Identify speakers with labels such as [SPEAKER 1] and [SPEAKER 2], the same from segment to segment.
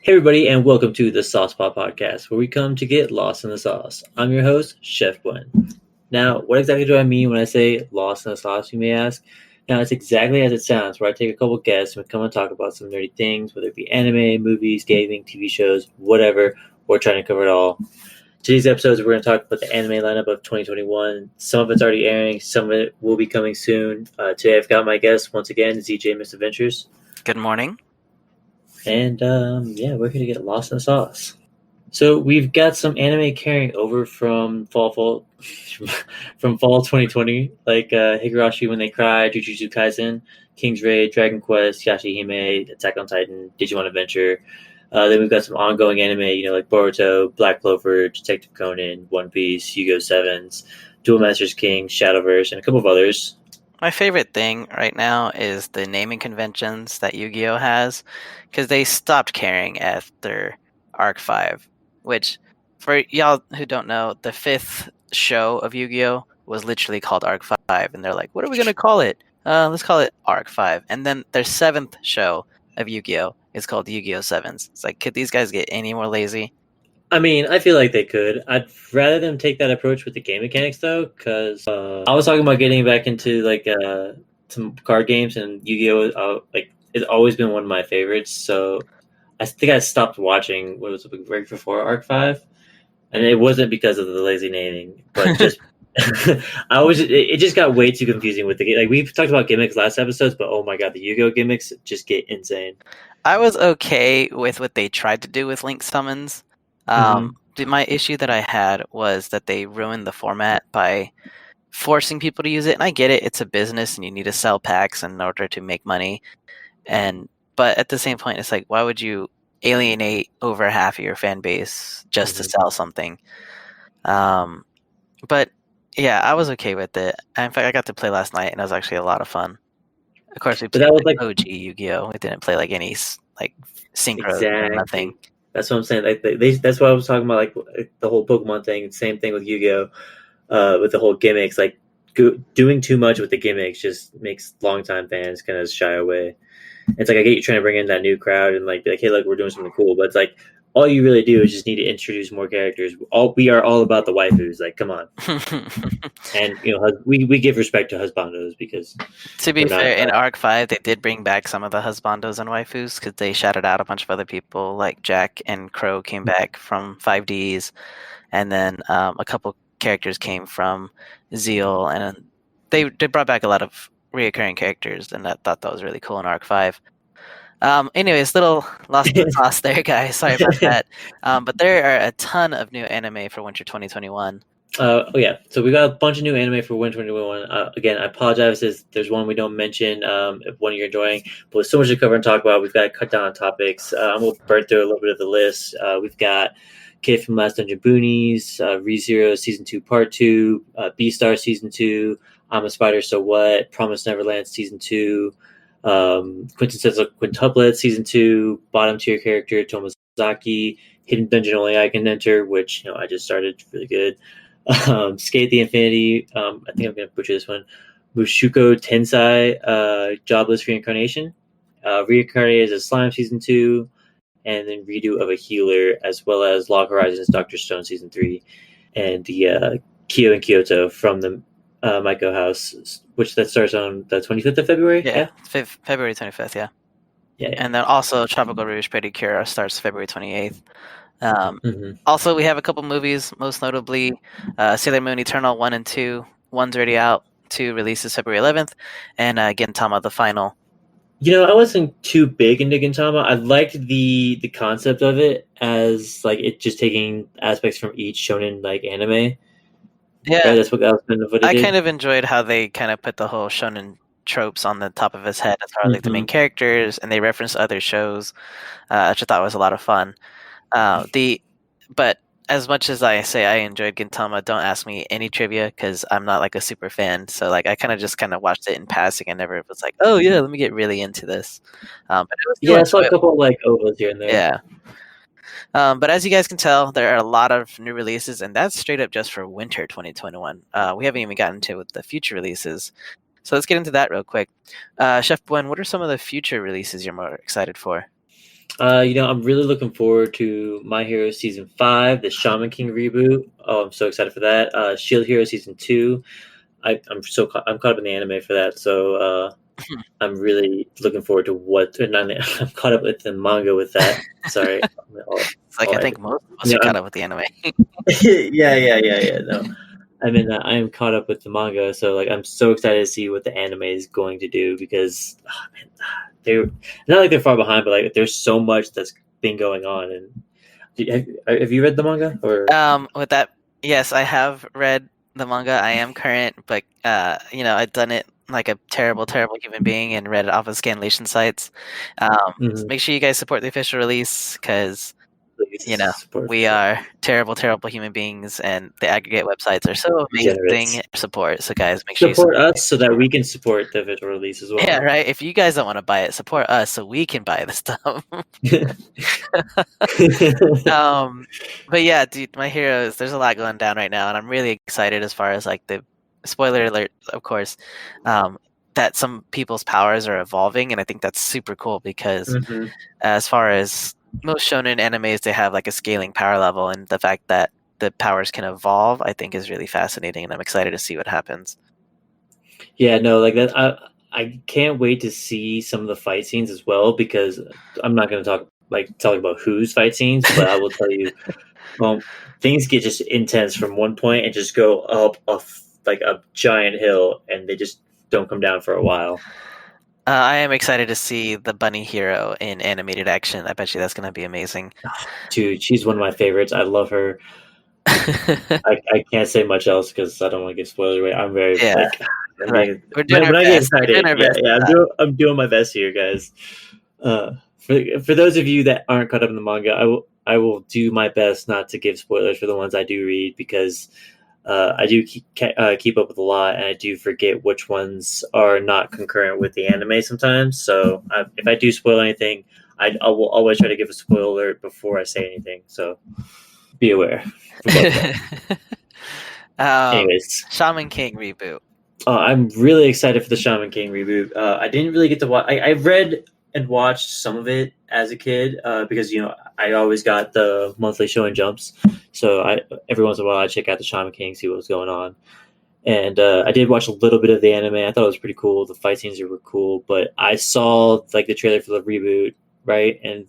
[SPEAKER 1] Hey, everybody, and welcome to the Sauce Pot Podcast, where we come to get lost in the sauce. I'm your host, Chef Buen. Now, what exactly do I mean when I say lost in the sauce, you may ask? Now, it's exactly as it sounds, where I take a couple guests and we come and talk about some nerdy things, whether it be anime, movies, gaming, TV shows, whatever. We're trying to cover it all. Today's episodes, we're going to talk about the anime lineup of 2021. Some of it's already airing, some of it will be coming soon. Today, I've got my guest, once again, ZJ Misadventures.
[SPEAKER 2] Good morning.
[SPEAKER 1] And we're here to get lost in the sauce. So we've got some anime carrying over from fall 2020, like Higurashi When They Cry, Jujutsu Kaisen, King's Raid, Dragon Quest, Yashahime, Attack on Titan, Digimon Adventure. Then we've got some ongoing anime, like Boruto, Black Clover, Detective Conan, One Piece, Yu-Gi-Oh! Sevens, Duel Masters King, Shadowverse, and a couple of others.
[SPEAKER 2] My favorite thing right now is the naming conventions that Yu-Gi-Oh! Has, because they stopped caring after Arc 5, which, for y'all who don't know, the 5th show of Yu-Gi-Oh! Was literally called Arc 5, and they're like, what are we going to call it? Let's call it Arc 5. And then their 7th show of Yu-Gi-Oh! Is called Yu-Gi-Oh! Sevens. It's like, could these guys get any more lazy?
[SPEAKER 1] I mean, I feel like they could. I'd rather them take that approach with the game mechanics, though, because I was talking about getting back into some card games, and Yu-Gi-Oh! It's always been one of my favorites. So I think I stopped watching what was it, right before Arc 5, and it wasn't because of the lazy naming, but just it just got way too confusing with the game. Like we've talked about gimmicks last episodes, but oh my god, the Yu-Gi-Oh! Gimmicks just get insane.
[SPEAKER 2] I was okay with what they tried to do with Link Summons. My issue that I had was that they ruined the format by forcing people to use it. And I get it; it's a business, and you need to sell packs in order to make money. But at the same point, it's like, why would you alienate over half of your fan base just to sell something? But yeah, I was okay with it. In fact, I got to play last night, and it was actually a lot of fun. Of course, we played OG Yu-Gi-Oh! We didn't play any synchro or nothing.
[SPEAKER 1] That's what I'm saying. That's what I was talking about. Like the whole Pokemon thing. Same thing with Yu-Gi-Oh. With the whole gimmicks. Like doing too much with the gimmicks just makes longtime fans kind of shy away. It's like I get you trying to bring in that new crowd and be like, hey, look, we're doing something cool. But it's like all you really do is just need to introduce more characters. We are all about the waifus. Like, come on. And we give respect to husbandos because,
[SPEAKER 2] to be fair, in Arc 5 they did bring back some of the husbandos and waifus because they shouted out a bunch of other people, like Jack and Crow came back from 5Ds, and then a couple characters came from Zeal, and they brought back a lot of reoccurring characters, and I thought that was really cool in Arc 5. Anyways, little lost in the sauce there, guys. Sorry about that. But there are a ton of new anime for Winter 2021.
[SPEAKER 1] So we got a bunch of new anime for Winter 2021. Again, I apologize if there's one we don't mention, if one you're enjoying, but with so much to cover and talk about, we've got to cut down on topics. We'll burn through a little bit of the list. We've got Kid from Last Dungeon Boonies, ReZero Season 2 Part 2, Beastar Season 2, I'm a Spider, So What, Promised Neverland Season 2, Quintessential Quintuplets Season 2, Bottom Tier Character Tomozaki, Hidden Dungeon Only I Can Enter, which I just started, really good. Skate the Infinity, I think I'm going to butcher this one, Mushoku Tensei, Jobless Reincarnation, Reincarnated as a Slime Season 2, and then Redo of a Healer, as well as Log Horizons Dr. Stone Season 3, and the Kyo and Kyoto from the Maiko House, which that starts on the 25th of February?
[SPEAKER 2] Yeah. February 25th, yeah.
[SPEAKER 1] Yeah.
[SPEAKER 2] And then also Tropical Rouge Pedicure starts February 28th. Also, we have a couple movies, most notably Sailor Moon Eternal 1 and 2. One's already out, 2 releases February 11th, and Gintama the final.
[SPEAKER 1] I wasn't too big into Gintama. I liked the concept of it as it just taking aspects from each shonen anime.
[SPEAKER 2] Yeah,
[SPEAKER 1] right? That's what it
[SPEAKER 2] I
[SPEAKER 1] did.
[SPEAKER 2] kind of enjoyed how they kind of put the whole shonen tropes on the top of his head as far as the main characters, and they referenced other shows, which I thought was a lot of fun. But as much as I say I enjoyed Gintama, don't ask me any trivia because I'm not a super fan. So I kind of watched it in passing. I never was like, oh yeah, let me get really into this. But it was
[SPEAKER 1] I saw a couple ovals here and there.
[SPEAKER 2] Yeah. But as you guys can tell, there are a lot of new releases, and that's straight up just for Winter 2021. We haven't even gotten to the future releases. So let's get into that real quick. Chef Buen, what are some of the future releases you're more excited for?
[SPEAKER 1] I'm really looking forward to My Hero season 5, the Shaman King reboot. Oh, I'm so excited for that. Shield Hero season 2. I'm caught up in the anime for that, so I'm really looking forward to what. And I'm caught up with the manga with that. Sorry,
[SPEAKER 2] It's like
[SPEAKER 1] I'll
[SPEAKER 2] I
[SPEAKER 1] edit.
[SPEAKER 2] think most of us
[SPEAKER 1] You
[SPEAKER 2] are
[SPEAKER 1] know,
[SPEAKER 2] caught up with the anime.
[SPEAKER 1] yeah. No, I am caught up with the manga, so like I'm so excited to see what the anime is going to do because man, they're not like they're far behind, but like there's so much that's been going on. And have you read the manga or?
[SPEAKER 2] With that, yes, I have read the manga. I am current, but I've done it like a terrible, terrible human being and read it off of scanlation sites.
[SPEAKER 1] Mhm.
[SPEAKER 2] Make sure you guys support the official release because
[SPEAKER 1] Please support
[SPEAKER 2] we are terrible, terrible human beings, and the aggregate websites are so amazing
[SPEAKER 1] degenerates.
[SPEAKER 2] support. So, guys, make sure you
[SPEAKER 1] Support
[SPEAKER 2] support.
[SPEAKER 1] us so that we can support the visual release as
[SPEAKER 2] Yeah,
[SPEAKER 1] well.
[SPEAKER 2] right. If you guys don't want to buy it, support us so we can buy the stuff. um, but yeah, dude, my heroes. There's a lot going down right now, and I'm really excited as far as like the spoiler alert, of course, that some people's powers are evolving, and I think that's super cool because
[SPEAKER 1] Mhm.
[SPEAKER 2] as far as most shonen animes, they have like a scaling power level, and the fact that the powers can evolve, I think, is really fascinating, and I'm excited to see what happens.
[SPEAKER 1] Yeah, no, like that. I can't wait to see some of the fight scenes as well because I'm not going to talk about whose fight scenes, but I will tell you, things get just intense from one point and just go up like a giant hill, and they just don't come down for a while.
[SPEAKER 2] I am excited to see the bunny hero in animated action. I bet you that's going to be amazing.
[SPEAKER 1] Dude, she's one of my favorites. I love her. I can't say much else because I don't want to give spoilers away. I'm very
[SPEAKER 2] Yeah,
[SPEAKER 1] like I'm
[SPEAKER 2] right.
[SPEAKER 1] getting,
[SPEAKER 2] We're doing our
[SPEAKER 1] when I get
[SPEAKER 2] best. We're doing
[SPEAKER 1] excited.
[SPEAKER 2] our
[SPEAKER 1] Yeah,
[SPEAKER 2] best.
[SPEAKER 1] yeah. I'm doing my best here, guys. For those of you that aren't caught up in the manga, I will do my best not to give spoilers for the ones I do read because I do keep up with a lot, and I do forget which ones are not concurrent with the anime sometimes. So if I do spoil anything, I will always try to give a spoiler alert before I say anything. So be aware for both of that.
[SPEAKER 2] um,
[SPEAKER 1] Anyways,
[SPEAKER 2] Shaman King reboot.
[SPEAKER 1] I'm really excited for the Shaman King reboot. I didn't really get to watch. I read and watched some of it as a kid because I always got the monthly show and jumps. So every once in a while I check out the Shaman King, see what was going on. And I did watch a little bit of the anime. I thought it was pretty cool. The fight scenes were cool, but I saw like the trailer for the reboot, right? And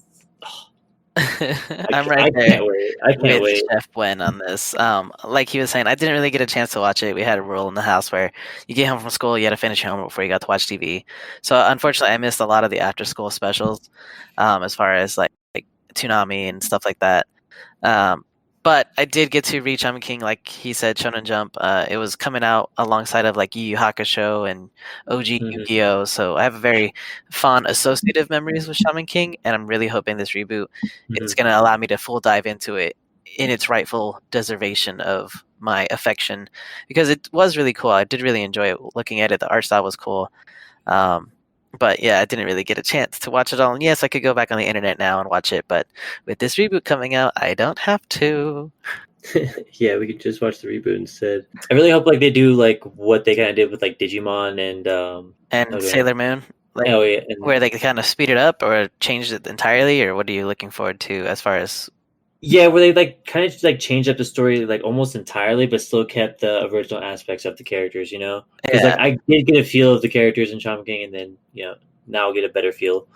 [SPEAKER 2] I'm right
[SPEAKER 1] I
[SPEAKER 2] there
[SPEAKER 1] can't wait. I can't
[SPEAKER 2] with
[SPEAKER 1] wait.
[SPEAKER 2] Chef Buen on this. Like he was saying, I didn't really get a chance to watch it. We had a rule in the house where you get home from school, you had to finish your homework before you got to watch TV. So unfortunately, I missed a lot of the after school specials, as far as like Toonami and stuff like that. Um, but I did get to reach Shaman King, like he said, Shonen Jump. It was coming out alongside of like Yu Yu Hakusho and OG
[SPEAKER 1] Mhm,
[SPEAKER 2] Yu-Gi-Oh! So I have very fond associative memories with Shaman King, and I'm really hoping this reboot it's
[SPEAKER 1] mhm.
[SPEAKER 2] going to allow me to full dive into it in its rightful deservation of my affection because it was really cool. I did really enjoy it. Looking at it, the art style was cool. Um, but yeah, I didn't really get a chance to watch it all. And yes, I could go back on the internet now and watch it, but with this reboot coming out, I don't have to.
[SPEAKER 1] Yeah, we could just watch the reboot instead. I really hope like they do like what they kind of did with like Digimon and
[SPEAKER 2] And
[SPEAKER 1] oh man,
[SPEAKER 2] Sailor Moon, like
[SPEAKER 1] oh yeah, and
[SPEAKER 2] where they kind of speed it up or changed it entirely, or what are you looking forward to as far as?
[SPEAKER 1] yeah, where they like kind of like changed up the story like almost entirely, but still kept the original aspects of the characters. Because like
[SPEAKER 2] Yeah,
[SPEAKER 1] I did get a feel of the characters in Shaman King, and then now I'll get a better feel.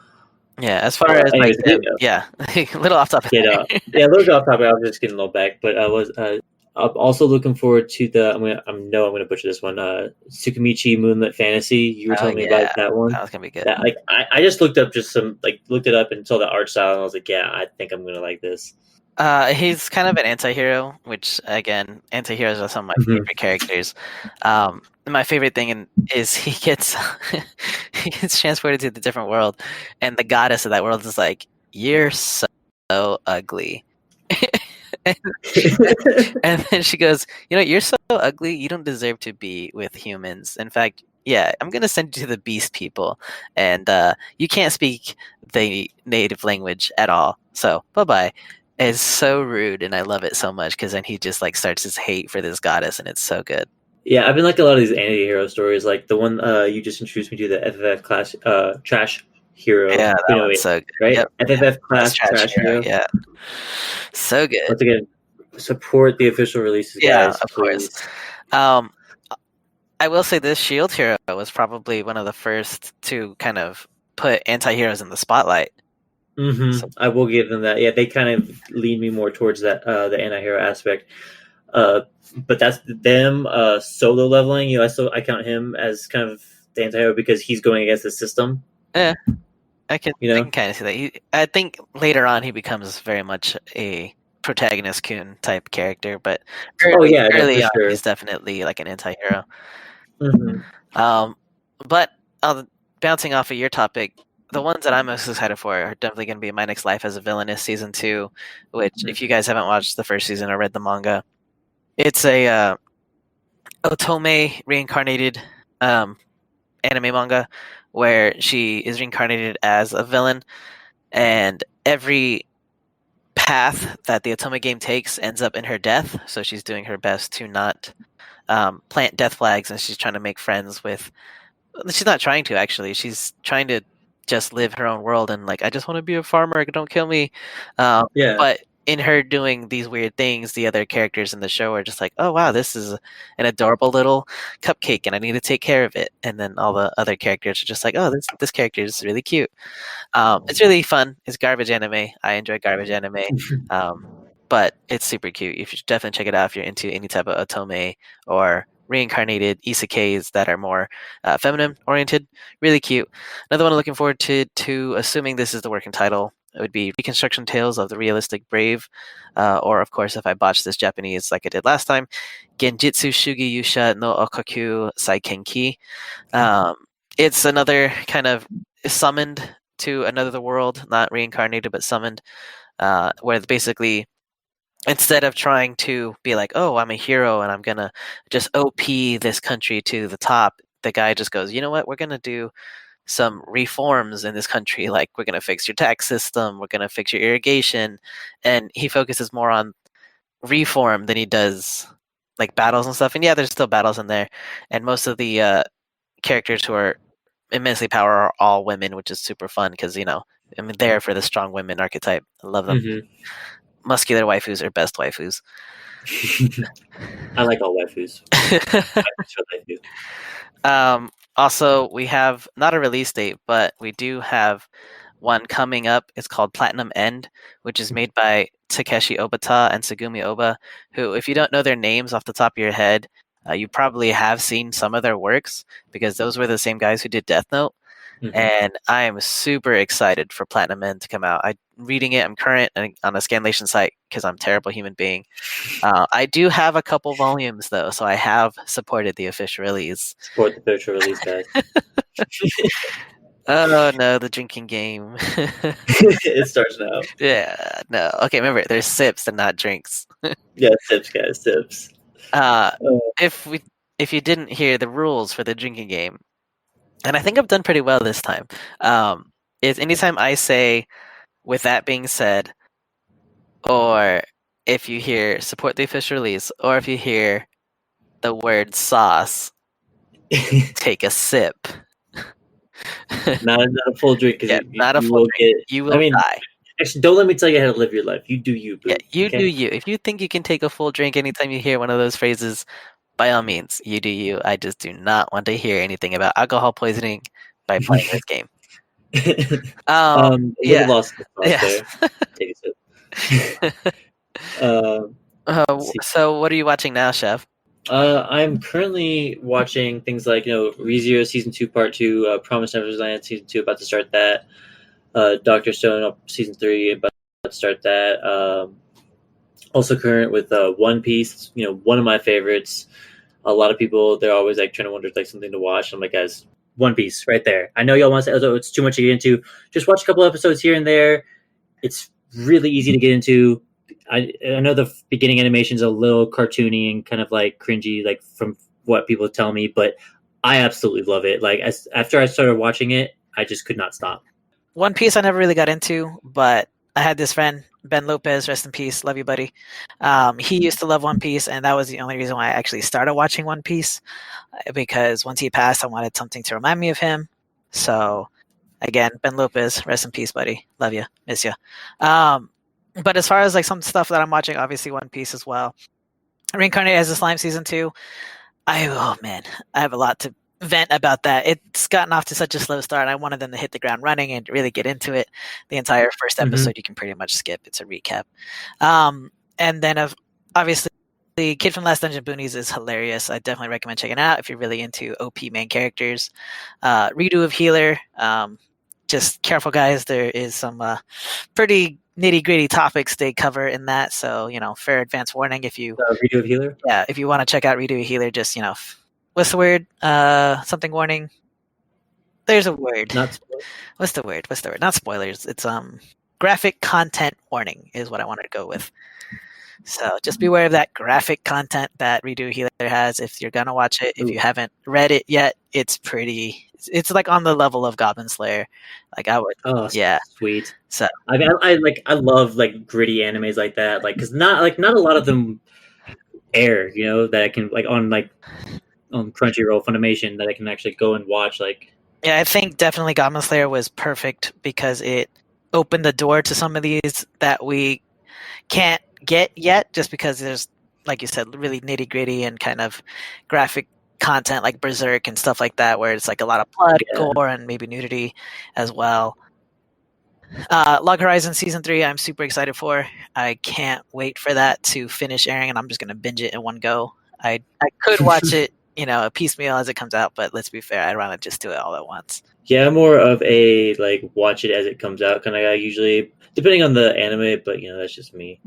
[SPEAKER 2] yeah. As far as like
[SPEAKER 1] Anyways,
[SPEAKER 2] yeah, a little off topic
[SPEAKER 1] get
[SPEAKER 2] there.
[SPEAKER 1] yeah, a little bit off topic. I was just getting a little back, but I'm also looking forward to the. I'm gonna butcher this one. Tsukimichi Moonlit Fantasy. You were
[SPEAKER 2] Oh
[SPEAKER 1] telling me about
[SPEAKER 2] yeah,
[SPEAKER 1] that one.
[SPEAKER 2] that was gonna be good.
[SPEAKER 1] That like I just looked up just some like looked it up and saw the art style, and I was like, yeah, I think I'm gonna like this.
[SPEAKER 2] He's kind of an anti-hero, which again, anti-heroes are some of my
[SPEAKER 1] Mhm.
[SPEAKER 2] favorite characters. My favorite thing is he gets he gets transported to the different world, and the goddess of that world is like, "You're so ugly," and, and then she goes, "You're so ugly. You don't deserve to be with humans. In fact." Yeah, I'm gonna send you to the beast people, and you can't speak the native language at all. So bye bye. It's so rude, and I love it so much because then he just like starts his hate for this goddess, and it's so good.
[SPEAKER 1] Yeah, I've been like a lot of these anti-hero stories, like the one you just introduced me to, the FFF class trash. hero.
[SPEAKER 2] Yeah,
[SPEAKER 1] We
[SPEAKER 2] that
[SPEAKER 1] know
[SPEAKER 2] one's
[SPEAKER 1] it,
[SPEAKER 2] so good.
[SPEAKER 1] right?
[SPEAKER 2] Yep.
[SPEAKER 1] FFF
[SPEAKER 2] Best
[SPEAKER 1] class
[SPEAKER 2] trash
[SPEAKER 1] trash
[SPEAKER 2] hero.
[SPEAKER 1] hero.
[SPEAKER 2] Yeah. So good.
[SPEAKER 1] Once again, support the official releases,
[SPEAKER 2] Yeah,
[SPEAKER 1] guys,
[SPEAKER 2] of course.
[SPEAKER 1] please.
[SPEAKER 2] Um, I will say this Shield hero was probably one of the first to kind of put anti-heroes in the spotlight. So
[SPEAKER 1] I will give them that. Yeah, they kind of lean me more towards that the anti-hero aspect. Uh, but that's them solo leveling. I count him as kind of the anti-hero because he's going against the system.
[SPEAKER 2] yeah, I can
[SPEAKER 1] You know.
[SPEAKER 2] kind of see that. I think later on he becomes very much a protagonist Kun type character, but
[SPEAKER 1] Oh yeah, no, for
[SPEAKER 2] early on
[SPEAKER 1] sure.
[SPEAKER 2] he's definitely like an anti-hero.
[SPEAKER 1] hmm
[SPEAKER 2] Um, but bouncing off of your topic, the ones that I'm most excited for are definitely going to be My Next Life as a Villainess season 2, which if you guys haven't watched the first season or read the manga, it's a Otome reincarnated um, anime manga where she is reincarnated as a villain, and every path that the Otome game takes ends up in her death. So she's doing her best to not plant death flags, and she's trying to make friends with. She's not trying to actually. She's trying to just live her own world and like I just want to be a farmer. Don't kill me.
[SPEAKER 1] Yeah.
[SPEAKER 2] But in her doing these weird things, the other characters in the show are just like, oh wow, this is an adorable little cupcake, and I need to take care of it. And then all the other characters are just like, oh, this character is really cute. It's really fun. It's garbage anime. I enjoy garbage anime. Um, but it's super cute. You should definitely check it out if you're into any type of otome or reincarnated isekais that are more feminine oriented. Really cute. Another one I'm looking forward to assuming this is the working title, it would be Reconstruction Tales of the Realistic Brave, or of course, if I botch this Japanese like I did last time, Genjitsu Shugi Yusha no Okaku Saikenki. Um, it's another kind of summoned to another world, not reincarnated, but summoned, where basically instead of trying to be like, oh, I'm a hero and I'm gonna just OP this country to the top, the guy just goes, you know what, we're gonna do some reforms in this country. Like, we're gonna fix your tax system, we're gonna fix your irrigation, and he focuses more on reform than he does like battles and stuff. And yeah, there's still battles in there, and most of the characters who are immensely power are all women, which is super fun because I'm there for the strong women archetype. I love them.
[SPEAKER 1] hmm
[SPEAKER 2] Muscular waifus are best waifus.
[SPEAKER 1] I like all waifus. Waifus for life, dude.
[SPEAKER 2] Also, we have not a release date, but we do have one coming up. It's called Platinum End, which is made by Takeshi Obata and Segumi Oba, who, if you don't know their names off the top of your head, you probably have seen some of their works because those were the same guys who did Death Note.
[SPEAKER 1] Mhm.
[SPEAKER 2] And I am super excited for Platinum End to come out. I'm reading it. I'm current on a Scanlation site because I'm a terrible human being. I do have a couple volumes though, so I have supported the official release.
[SPEAKER 1] Support the virtual release, guys.
[SPEAKER 2] Oh no, the drinking game.
[SPEAKER 1] It starts now.
[SPEAKER 2] Yeah, no. Okay, remember, there's sips and not drinks.
[SPEAKER 1] Yeah, tips, guys, tips.
[SPEAKER 2] Uh,
[SPEAKER 1] Uh,
[SPEAKER 2] if you didn't hear the rules for the drinking game, and I think I've done pretty well this time, is anytime I say, with that being said, or if you hear support the official release, or if you hear the word sauce, take a sip.
[SPEAKER 1] not a full drink because
[SPEAKER 2] Yeah, not a
[SPEAKER 1] you
[SPEAKER 2] full
[SPEAKER 1] will
[SPEAKER 2] drink.
[SPEAKER 1] get.
[SPEAKER 2] You
[SPEAKER 1] I
[SPEAKER 2] will
[SPEAKER 1] mean,
[SPEAKER 2] die.
[SPEAKER 1] actually, don't let me tell you how to live your life. You do you,
[SPEAKER 2] Yeah,
[SPEAKER 1] boo.
[SPEAKER 2] you do
[SPEAKER 1] Okay.
[SPEAKER 2] you. If you think you can take a full drink anytime you hear one of those phrases, by all means, you do you. I just do not want to hear anything about alcohol poisoning by playing this game.
[SPEAKER 1] A little
[SPEAKER 2] Yeah,
[SPEAKER 1] lost in the sauce
[SPEAKER 2] yes.
[SPEAKER 1] there. Take a sip. Let's see.
[SPEAKER 2] So what are you watching now, Chef?
[SPEAKER 1] I'm currently watching things like ReZero season 2 part 2, Promise Neverland season 2 about to start that. Doctor Stone season 3 about to start that. Also current with One Piece. One of my favorites. A lot of people they're always like trying to wonder like something to watch. I'm like, guys, One Piece right there. I know y'all want to say, oh, it's too much to get into. Just watch a couple episodes here and there. It's really easy to get into. I know the beginning animation is a little cartoony and kind of like cringy, like from what people tell me, but I absolutely love it. Like after I started watching it, I just could not stop.
[SPEAKER 3] One Piece I never really got into, but I had this friend, Ben Lopez, rest in peace, love you, buddy. He used to love One Piece, and that was the only reason why I actually started watching One Piece, because once he passed, I wanted something to remind me of him. So Again, Ben Lopez, rest in peace, buddy. Love you, miss you. But as far as like some stuff that I'm watching, obviously One Piece as well. Reincarnated as a Slime season 2. I have a lot to vent about that. It's gotten off to such a slow start. I wanted them to hit the ground running and really get into it. The entire first episode you can pretty much skip. It's a recap. And then obviously the Kid from Last Dungeon Boonies is hilarious. I definitely recommend checking it out if you're really into OP main characters. Redo of Healer. Just careful, guys. There is some pretty nitty-gritty topics they cover in that. So, fair advance warning if you...
[SPEAKER 1] Redo of Healer?
[SPEAKER 3] Yeah, if you want to check out Redo of Healer, just, what's the word? Something warning? There's a word. What's the word? Not spoilers. It's graphic content warning is what I wanted to go with. So just beware of that graphic content that Redo Healer has if you're gonna watch it. If you haven't read it yet, it's like on the level of Goblin Slayer. Like I would,
[SPEAKER 1] sweet.
[SPEAKER 3] So
[SPEAKER 1] I love like gritty animes like that, like because not a lot of them air, that I can on Crunchyroll, Funimation, that I can actually go and watch. Like,
[SPEAKER 3] yeah, I think definitely Goblin Slayer was perfect because it opened the door to some of these that we can't get yet, just because there's, like you said, really nitty gritty and kind of graphic content like Berserk and stuff like that, where it's like a lot of blood, gore, and maybe nudity as well. Log Horizon Season 3, I'm super excited for. I can't wait for that to finish airing, and I'm just going to binge it in one go. I could watch it, a piecemeal as it comes out, but let's be fair, I'd rather just do it all at once.
[SPEAKER 1] Yeah, I'm more of a, watch it as it comes out kind of guy, usually, depending on the anime, but, that's just me.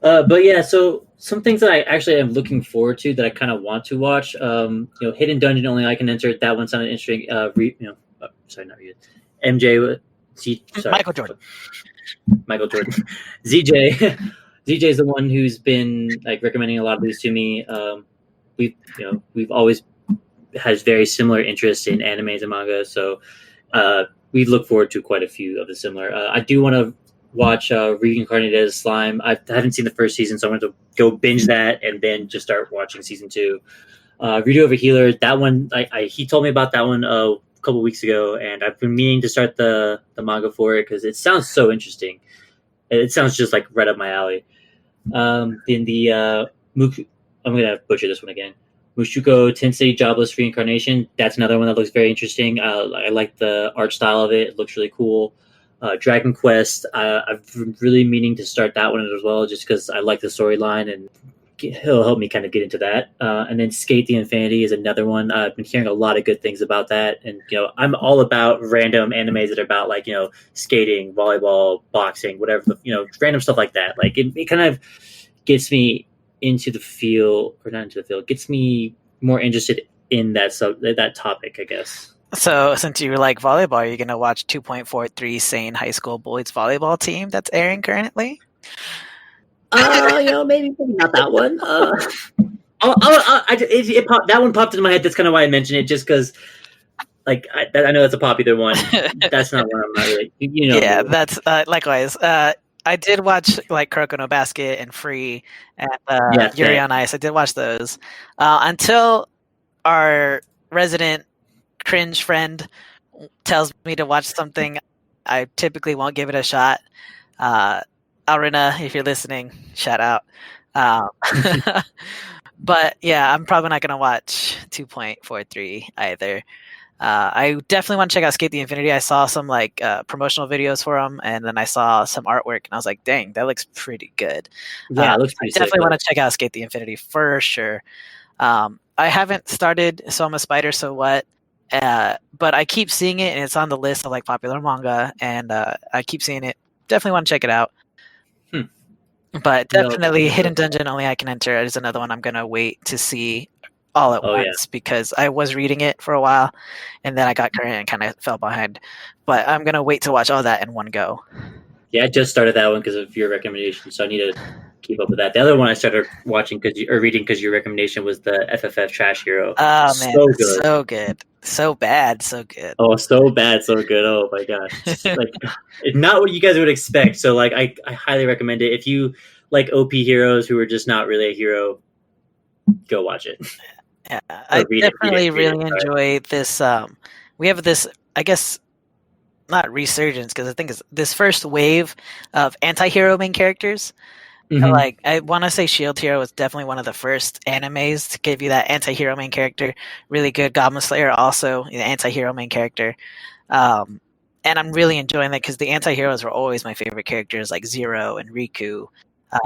[SPEAKER 1] But yeah, so some things that I actually am looking forward to that I kind of want to watch. Hidden Dungeon, Only I Can Enter. That one sounded interesting. MJ.
[SPEAKER 3] Michael Jordan.
[SPEAKER 1] ZJ. ZJ is the one who's been recommending a lot of these to me. We've always has very similar interests in animes and manga, so we look forward to quite a few of the similar. I do want to watch Reincarnated as Slime. I haven't seen the first season, so I'm going to go binge that and then just start watching season 2. Redo of a Healer, that one, he told me about that one a couple weeks ago, and I've been meaning to start the manga for it because it sounds so interesting. It sounds just like right up my alley. I'm going to butcher this one again. Mushuko Tensei Jobless Reincarnation, that's another one that looks very interesting. I like the art style of it. It looks really cool. Dragon Quest, I've been really meaning to start that one as well, just because I like the storyline and he'll help me kind of get into that. And then Skate the Infinity is another one. I've been hearing a lot of good things about that, and I'm all about random animes that are about skating, volleyball, boxing, whatever, random stuff like that. Like it kind of gets me into the field, or not into the field, gets me more interested in that topic, I guess.
[SPEAKER 3] So, since you like volleyball, are you going to watch 2.43 Sane High School Boys volleyball team that's airing currently?
[SPEAKER 1] Maybe not that one. That one popped into my head. That's kind of why I mentioned it, just because, I know that's a popular one. That's not one I'm not really,
[SPEAKER 3] Yeah, that's likewise. I did watch Kuroko no Basket and Free and Yuri on Ice. I did watch those until our resident cringe friend tells me to watch something. I typically won't give it a shot. Alrina, if you're listening, shout out. But yeah, I'm probably not going to watch 2.43 either. I definitely want to check out Skate the Infinity. I saw some promotional videos for them, and then I saw some artwork, and I was like, dang, that looks pretty good.
[SPEAKER 1] Yeah, it looks pretty sick.
[SPEAKER 3] I definitely want to check out Skate the Infinity for sure. I haven't started So I'm a Spider, So What? But I keep seeing it, and it's on the list of popular manga, and I keep seeing it. Definitely want to check it out. But definitely Hidden Dungeon, Only I Can Enter is another one I'm going to wait to see all at once, because I was reading it for a while, and then I got current and kind of fell behind. But I'm going to wait to watch all that in one go.
[SPEAKER 1] Yeah, I just started that one because of your recommendation, so I need to keep up with that. The other one I started watching reading because your recommendation was the FFF Trash Hero.
[SPEAKER 3] Oh man, so good. So good. So bad, so good.
[SPEAKER 1] Oh, so bad, so good. Oh my gosh. It's not what you guys would expect. So I highly recommend it. If you like OP heroes who are just not really a hero, go watch it.
[SPEAKER 3] Yeah, I definitely really enjoy this. We have this, I guess, not resurgence, because I think it's this first wave of anti-hero main characters.
[SPEAKER 1] Mhm.
[SPEAKER 3] Like, I want to say Shield Hero was definitely one of the first animes to give you that anti-hero main character. Really good. Goblin Slayer also the anti-hero main character. And I'm really enjoying that because the anti-heroes were always my favorite characters, like Zero and Riku.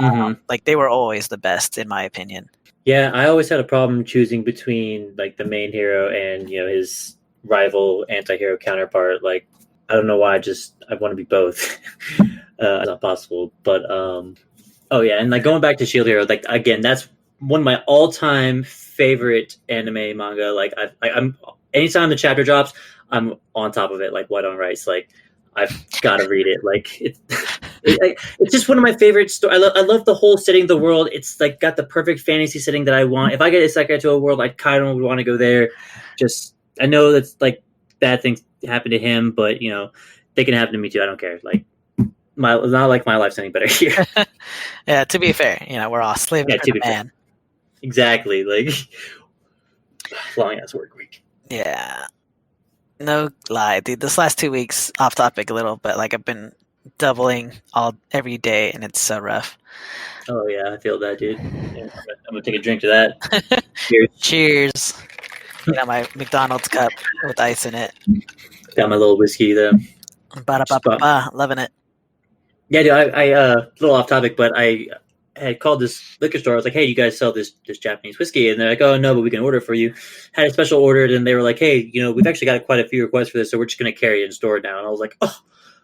[SPEAKER 1] Mhm.
[SPEAKER 3] Like, they were always the best in my opinion.
[SPEAKER 1] Yeah, I always had a problem choosing between like the main hero and his rival anti-hero counterpart. Like, I don't know why. I want to be both. It's not possible. But oh yeah, and like going back to Shield Hero, like again, that's one of my all-time favorite anime manga. Like I'm anytime the chapter drops, I'm on top of it like white on rice. Like I've got to read it. Like it's just one of my favorite stories. I love the whole setting of the world. It's like got the perfect fantasy setting that I want. If I get a second to a world, I kind of would want to go there. Just I know that's like bad things happen to him, but they can happen to me too. I don't care. Like not like my life's any better here.
[SPEAKER 3] Yeah, to be fair, we're all slaves
[SPEAKER 1] Yeah,
[SPEAKER 3] for
[SPEAKER 1] to
[SPEAKER 3] the
[SPEAKER 1] be fair.
[SPEAKER 3] man.
[SPEAKER 1] Exactly. Like long ass work week.
[SPEAKER 3] Yeah. No lie, dude. This last 2 weeks, off topic a little, but like I've been doubling every day, and it's so rough.
[SPEAKER 1] Oh yeah, I feel that, dude. Yeah, I'm gonna take a drink to that. Cheers.
[SPEAKER 3] Cheers. My McDonald's cup with ice in it.
[SPEAKER 1] Got my little whiskey there.
[SPEAKER 3] Ba-da-ba-ba-ba. Loving it.
[SPEAKER 1] Yeah, dude. I a little off topic, but I had called this liquor store. I was like, "Hey, you guys sell this Japanese whiskey?" And they're like, "Oh no, but we can order it for you." Had a special order, and they were like, "Hey, we've actually got quite a few requests for this, so we're just gonna carry it and store it now." And I was like, "Oh."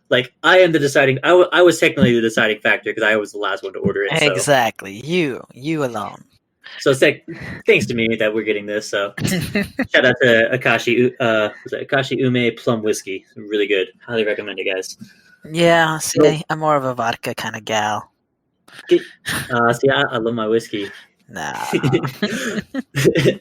[SPEAKER 1] Like I am the deciding. I was technically the deciding factor because I was the last one to order it. So.
[SPEAKER 3] Exactly, you alone.
[SPEAKER 1] So it's like thanks to me that we're getting this. So shout out to Akashi. Was it Akashi Ume Plum Whiskey? Really good. Highly recommend it, guys.
[SPEAKER 3] Yeah, see, I'm more of a vodka kind of gal.
[SPEAKER 1] See, I love my whiskey.
[SPEAKER 3] Nah.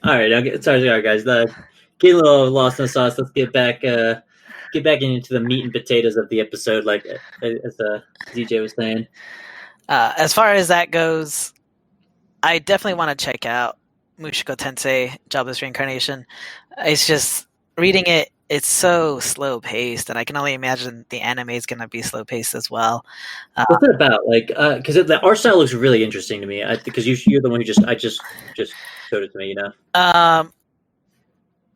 [SPEAKER 1] All right, sorry, guys. Getting a little lost in the sauce. Let's get back into the meat and potatoes of the episode, like as ZJ was saying.
[SPEAKER 3] As far as that goes, I definitely want to check out Mushoku Tensei Jobless Reincarnation. It's just reading it, it's so slow paced, and I can only imagine the anime is going to be slow paced as well.
[SPEAKER 1] What's it about? Like, because the art style looks really interesting to me. Because you're the one who just showed it to me.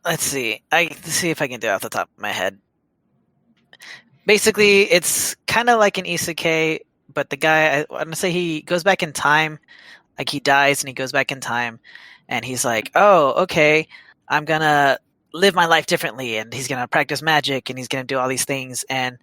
[SPEAKER 3] Let's see. Let's see if I can do it off the top of my head. Basically, it's kind of like an isekai, but the guy, I'm going to say he goes back in time. Like, he dies and he goes back in time, and he's like, oh, okay, I'm going to live my life differently, and he's going to practice magic, and he's going to do all these things, and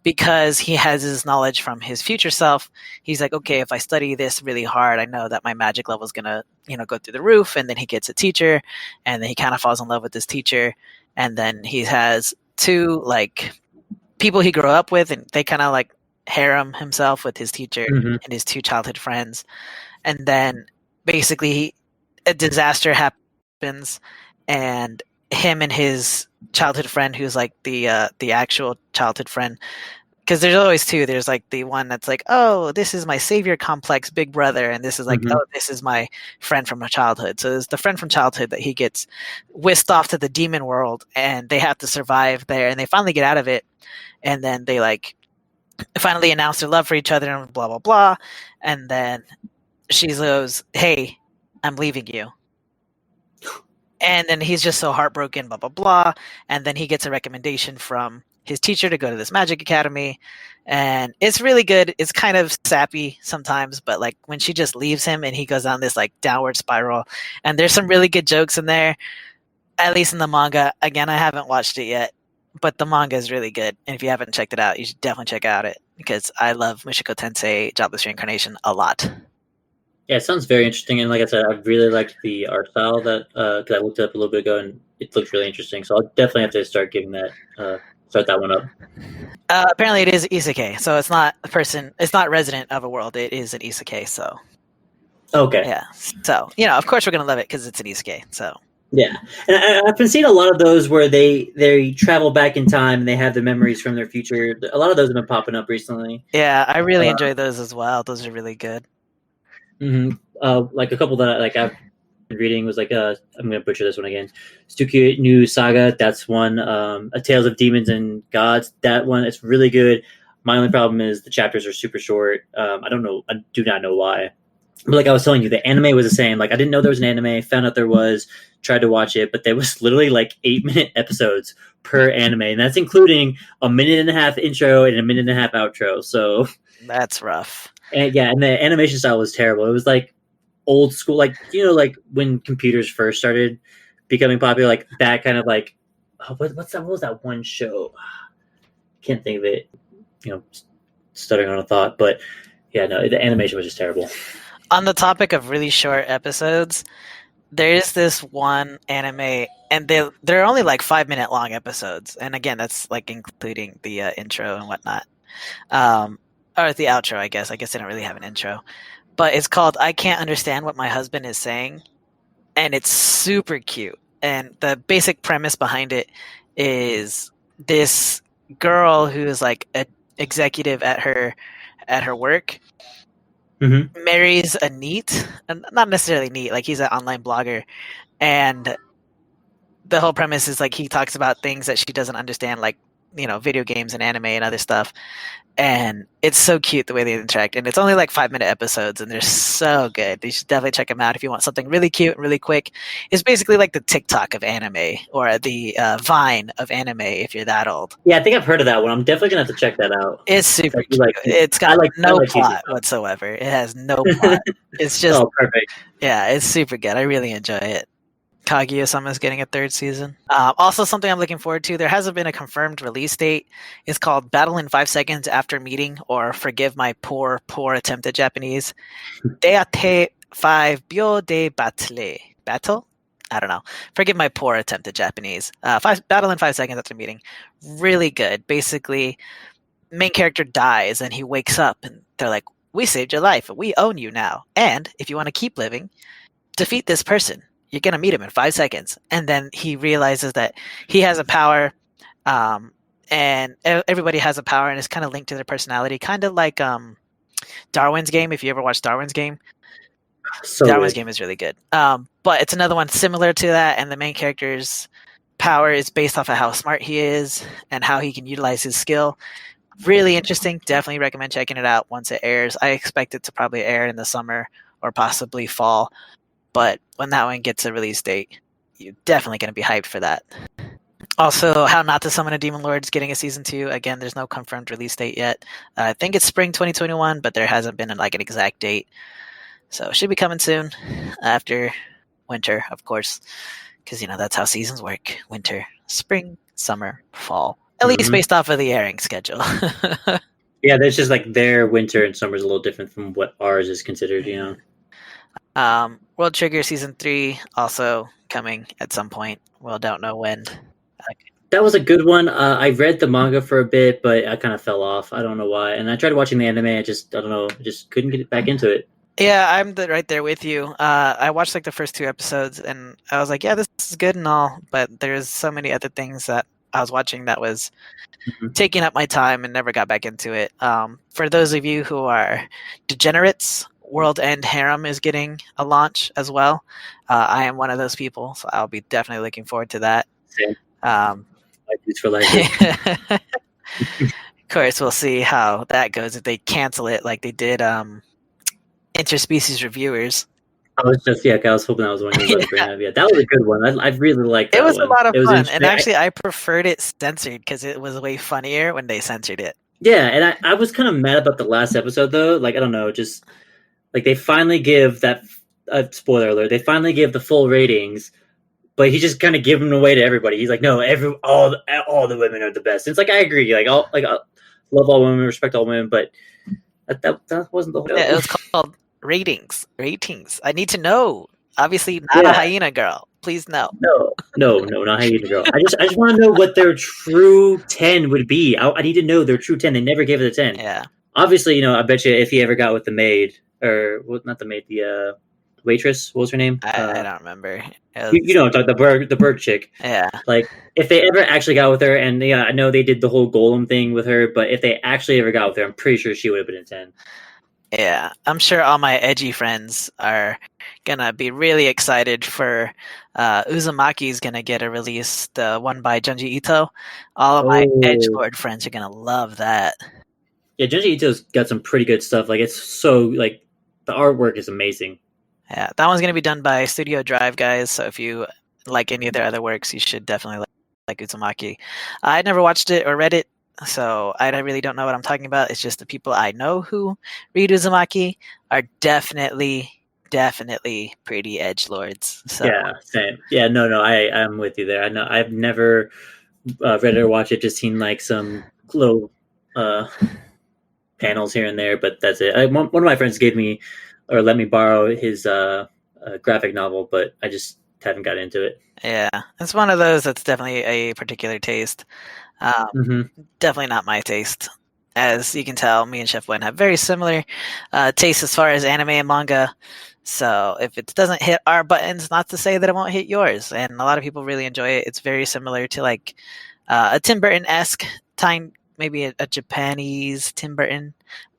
[SPEAKER 3] because he has his knowledge from his future self, he's like, okay, if I study this really hard, I know that my magic level is going to, go through the roof, and then he gets a teacher, and then he kind of falls in love with this teacher, and then he has two, like, people he grew up with, and they kind of, like, harem himself with his teacher and his two childhood friends. And then basically a disaster happens, and him and his childhood friend, who's like the actual childhood friend, because there's always two. There's like the one that's like, oh, this is my savior complex big brother, and this is like, oh, this is my friend from childhood. So there's the friend from childhood that he gets whisked off to the demon world, and they have to survive there, and they finally get out of it, and then they like finally announce their love for each other and blah blah blah, and then she goes, hey, I'm leaving you. And then he's just so heartbroken, blah, blah, blah. And then he gets a recommendation from his teacher to go to this magic academy. And it's really good. It's kind of sappy sometimes, but like when she just leaves him and he goes down this like downward spiral. And there's some really good jokes in there, at least in the manga. Again, I haven't watched it yet, but the manga is really good. And if you haven't checked it out, you should definitely check out it, because I love Mushoku Tensei Jobless Reincarnation a lot.
[SPEAKER 1] Yeah, it sounds very interesting, and like I said, I really liked the art style that because I looked it up a little bit ago, and it looks really interesting. So I'll definitely have to start that one up.
[SPEAKER 3] Apparently, it is isekai, so it's not a person. It's not resident of a world. It is an isekai. So
[SPEAKER 1] okay,
[SPEAKER 3] yeah. So of course, we're gonna love it because it's an isekai. So
[SPEAKER 1] yeah, and I've been seeing a lot of those where they travel back in time and they have the memories from their future. A lot of those have been popping up recently.
[SPEAKER 3] Yeah, I really enjoy those as well. Those are really good.
[SPEAKER 1] Like a couple that I've reading was like I'm gonna butcher this one again. Stuki New Saga. That's one. A Tales of Demons and Gods. That one. It's really good. My only problem is the chapters are super short. I don't know. I do not know why. But like I was telling you, the anime was the same. Like I didn't know there was an anime. Found out there was. Tried to watch it, but there was literally like 8-minute episodes per anime, and that's including a 1.5-minute intro and a 1.5-minute outro. So
[SPEAKER 3] That's rough.
[SPEAKER 1] and the animation style was terrible. It was like old school, like like when computers first started becoming popular, like that kind of like what's that? What was that one show? Can't think of it. Stuttering on a thought, but yeah, no, the animation was just terrible.
[SPEAKER 3] On the topic of really short episodes, there is this one anime, and they're only like 5-minute long episodes, and again, that's like including the intro and whatnot, or the outro. I guess they don't really have an intro, but it's called "I Can't Understand What My Husband Is Saying," and it's super cute. And the basic premise behind it is this girl who is like an executive at her work.
[SPEAKER 1] Mm-hmm.
[SPEAKER 3] Marries a NEET, and not necessarily NEET, like he's an online blogger, and the whole premise is like he talks about things that she doesn't understand, like video games and anime and other stuff, and it's so cute the way they interact, and it's only like 5-minute episodes, and they're so good. You should definitely check them out if you want something really cute and really quick. It's basically like the TikTok of anime, or the Vine of anime if you're that old.
[SPEAKER 1] Yeah, I think I've heard of that one. I'm definitely gonna have to check that out.
[SPEAKER 3] It's super cute. It's got no plot whatsoever. It has no plot. It's just
[SPEAKER 1] perfect.
[SPEAKER 3] Yeah, it's super good. I really enjoy it. Kaguya-sama is getting a 3rd season. Also, something I'm looking forward to. There hasn't been a confirmed release date. It's called Battle in 5 Seconds After Meeting, or forgive my poor attempt at Japanese. Deate 5 Bio de Battle. Battle? I don't know. Forgive my poor attempt at Japanese. Battle in 5 Seconds After Meeting. Really good. Basically, main character dies and he wakes up and they're like, "We saved your life. We own you now. And if you want to keep living, defeat this person. You're going to meet him in 5 seconds." And then he realizes that he has a power, and everybody has a power, and it's kind of linked to their personality, kind of like Darwin's Game. If you ever watched Darwin's Game, Darwin's Game is really good. But it's another one similar to that, and the main character's power is based off of how smart he is and how he can utilize his skill. Really interesting. Definitely recommend checking it out once it airs. I expect it to probably air in the summer or possibly fall. But when that one gets a release date, you're definitely going to be hyped for that. Also, How Not to Summon a Demon Lord is getting a season 2. Again, there's no confirmed release date yet. I think it's spring 2021, but there hasn't been an exact date. So it should be coming soon, after winter, of course, because that's how seasons work: winter, spring, summer, fall. At least based off of the airing schedule.
[SPEAKER 1] Yeah, there's just like their winter and summer is a little different from what ours is considered.
[SPEAKER 3] World Trigger season 3 also coming at some point. Well, don't know when.
[SPEAKER 1] That was a good one. I read the manga for a bit, but I kind of fell off. I don't know why. And I tried watching the anime. I don't know. I just couldn't get back into it.
[SPEAKER 3] Yeah, I'm right there with you. I watched like the first 2 episodes, and I was like, yeah, this is good and all, but there's so many other things that I was watching that was taking up my time and never got back into it. For those of you who are degenerates, World End Harem is getting a launch as well. I am one of those people, so I'll be definitely looking forward to that.
[SPEAKER 1] Same. For life.
[SPEAKER 3] Of course, we'll see how that goes if they cancel it like they did Interspecies Reviewers.
[SPEAKER 1] I was hoping that was one you were bring up. Yeah, that was a good one. I really liked that.
[SPEAKER 3] It was
[SPEAKER 1] one.
[SPEAKER 3] A lot of fun, and actually, I preferred it censored because it was way funnier when they censored it.
[SPEAKER 1] Yeah, and I was kind of mad about the last episode though. Like I don't know, just like they finally give that. Spoiler alert! They finally give the full ratings, but he just kind of give them away to everybody. He's like, no, all the women are the best. And it's like I agree. Like I love all women, respect all women, but that wasn't the whole.
[SPEAKER 3] Yeah, it was called ratings. I need to know. Obviously, not a hyena girl. Please no.
[SPEAKER 1] No, not hyena girl. I just want to know what their true 10 would be. I need to know their true 10. They never gave it a 10.
[SPEAKER 3] Yeah.
[SPEAKER 1] Obviously, I bet you if he ever got with the maid, or not the maid, the waitress. What was her name?
[SPEAKER 3] I don't remember.
[SPEAKER 1] The bird chick.
[SPEAKER 3] Yeah.
[SPEAKER 1] Like if they ever actually got with her, and I know they did the whole golem thing with her, but if they actually ever got with her, I'm pretty sure she would have been a 10.
[SPEAKER 3] Yeah, I'm sure all my edgy friends are gonna be really excited for Uzumaki's gonna get a release, the one by Junji Ito. All of my
[SPEAKER 1] Oh,
[SPEAKER 3] edgelord friends are gonna love that.
[SPEAKER 1] yeah, Junji Ito's got some pretty good stuff. Like it's so like the artwork is amazing.
[SPEAKER 3] Yeah, that one's gonna be done by Studio Drive guys. So if you like any of their other works, you should definitely like Uzumaki. I never watched it or read it, so I really don't know what I'm talking about. It's just the people I know who read Uzumaki are definitely pretty edge lords. So
[SPEAKER 1] Yeah, same. Yeah, no, I'm with you there. I know I've never read it or watched it. Just seen like some little uh, panels here and there, but that's it. One of my friends gave me or let me borrow his graphic novel, but I just haven't got into it.
[SPEAKER 3] yeah, it's one of those that's definitely a particular taste. Um,
[SPEAKER 1] Hmm.
[SPEAKER 3] Definitely not my taste. As you can tell, me and Chef Wen have very similar tastes as far as anime and manga. So if it doesn't hit our buttons, not to say that it won't hit yours. And a lot of people really enjoy it. It's very similar to like a Tim Burton esque time, maybe a Japanese Tim Burton.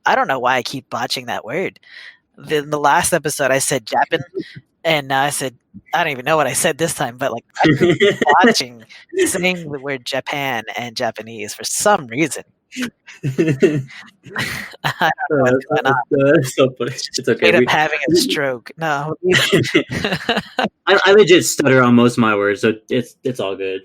[SPEAKER 3] I don't know why I keep botching that word. The last episode I said Japan, and now I said I don't even know what I said this time, but like I keep watching saying the word Japan and Japanese for some reason. I don't know what's going on.
[SPEAKER 1] So funny. It's okay.
[SPEAKER 3] Straight up having a stroke. No,
[SPEAKER 1] I legit stutter on most of my words, so it's all good.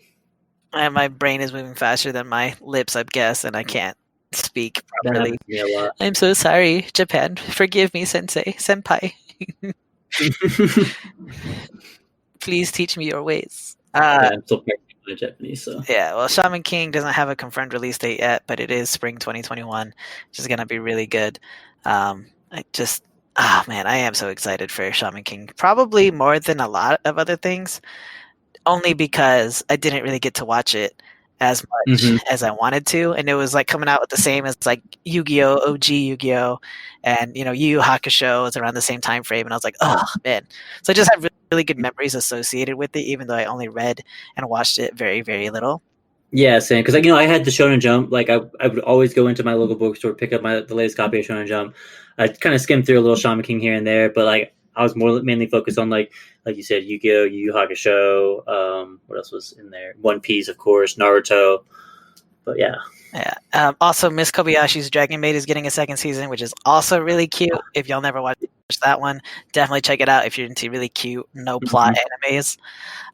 [SPEAKER 3] and my brain is moving faster than my lips, I guess, and I can't speak
[SPEAKER 1] That
[SPEAKER 3] properly.
[SPEAKER 1] happens to me a lot.
[SPEAKER 3] I'm so sorry, Japan. Forgive me, sensei, senpai. Please teach me your ways.
[SPEAKER 1] Yeah, I'm still practicing my Japanese, so
[SPEAKER 3] Yeah, well, Shaman King doesn't have a confirmed release date yet, but it is spring 2021, which is going to be really good. I just, man, I am so excited for Shaman King. Probably more than a lot of other things, only because I didn't really get to watch it as much
[SPEAKER 1] Mhm.
[SPEAKER 3] as I wanted to, and it was like coming out with the same as like Yu-Gi-Oh, OG Yu-Gi-Oh, and Yu Yu Hakusho was around the same time frame, and I was like, oh man! So I just have really good memories associated with it, even though I only read and watched it very, very little.
[SPEAKER 1] Yeah, same. Because I had the Shonen Jump. Like I would always go into my local bookstore, pick up the latest copy of Shonen Jump. I kind of skimmed through a little Shaman King here and there, but like I was more mainly focused on like you said, Yu-Gi-Oh, Yu Yu Hakusho. What else was in there? One Piece, of course, Naruto. But yeah,
[SPEAKER 3] Yeah. Also, Miss Kobayashi's Dragon Maid is getting a second season, which is also really cute. If y'all never watched that one, definitely check it out if you're into really cute, no plot animes.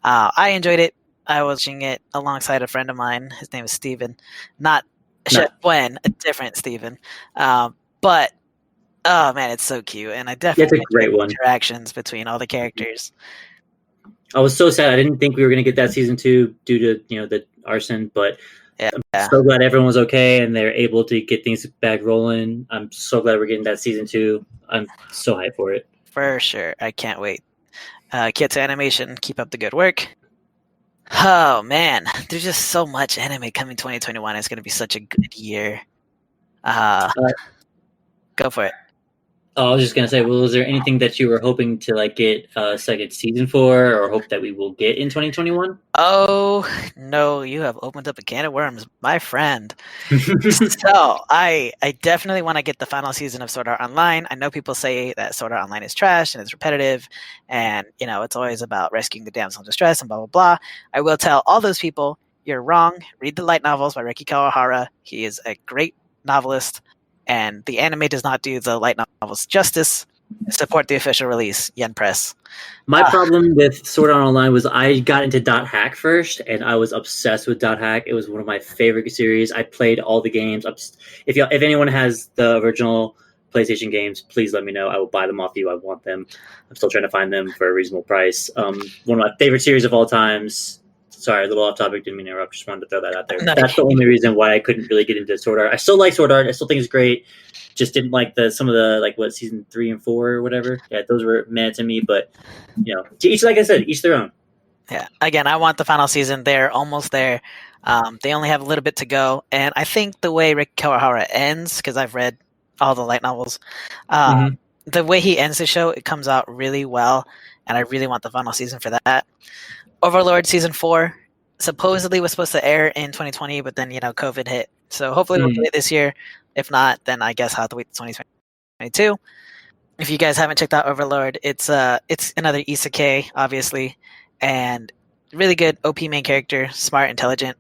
[SPEAKER 3] I enjoyed it. I was watching it alongside a friend of mine. His name is Steven. Not Chef Gwen, a different Steven. But, oh man, it's so cute. And I
[SPEAKER 1] that's
[SPEAKER 3] definitely
[SPEAKER 1] a great
[SPEAKER 3] enjoyed the
[SPEAKER 1] one.
[SPEAKER 3] interactions between all the characters.
[SPEAKER 1] I was so sad. I didn't think we were going to get that season 2 due to the arson, but
[SPEAKER 3] Yeah.
[SPEAKER 1] I'm so glad everyone was okay and they're able to get things back rolling. I'm so glad we're getting that season 2. I'm so hyped for it.
[SPEAKER 3] For sure. I can't wait. Kids Animation, keep up the good work. Oh man, there's just so much anime coming 2021. It's going to be such a good year. Go for it.
[SPEAKER 1] I was just gonna say, well, is there anything that you were hoping to like get a second season for, or hope that we will get in 2021?
[SPEAKER 3] Oh no, you have opened up a can of worms, my friend. So I definitely want to get the final season of Sword Art Online. I know people say that Sword Art Online is trash and it's repetitive, and it's always about rescuing the damsel in distress and blah blah blah. I will tell all those people you're wrong. Read the light novels by Reki Kawahara. He is a great novelist, and the anime does not do the light novels justice. Support the official release, Yen Press.
[SPEAKER 1] My problem with Sword Art Online was I got into Dot Hack first, and I was obsessed with Dot Hack. It was one of my favorite series. I played all the games. If anyone has the original PlayStation games, please let me know. I will buy them off you. I want them. I'm still trying to find them for a reasonable price. One of my favorite series of all times. Sorry, a little off topic. Didn't mean to interrupt. Just wanted to throw that out there.
[SPEAKER 3] No.
[SPEAKER 1] That's the only reason why I couldn't really get into Sword Art. I still like Sword Art. I still think it's great. Just didn't like some of the season 3 and 4 or whatever. Yeah, those were mad to me. But each, like I said, each their own.
[SPEAKER 3] Yeah. Again, I want the final season. They're almost there. They only have a little bit to go, and I think the way Rick Kawahara ends, because I've read all the light novels, the way he ends the show, it comes out really well, and I really want the final season for that. Overlord season 4 supposedly was supposed to air in 2020, but then COVID hit, so hopefully we'll get it this year. If not, then I guess I'll have to wait till 2022. 2022. If you guys haven't checked out Overlord, it's another isekai, obviously, and really good OP main character, smart, intelligent.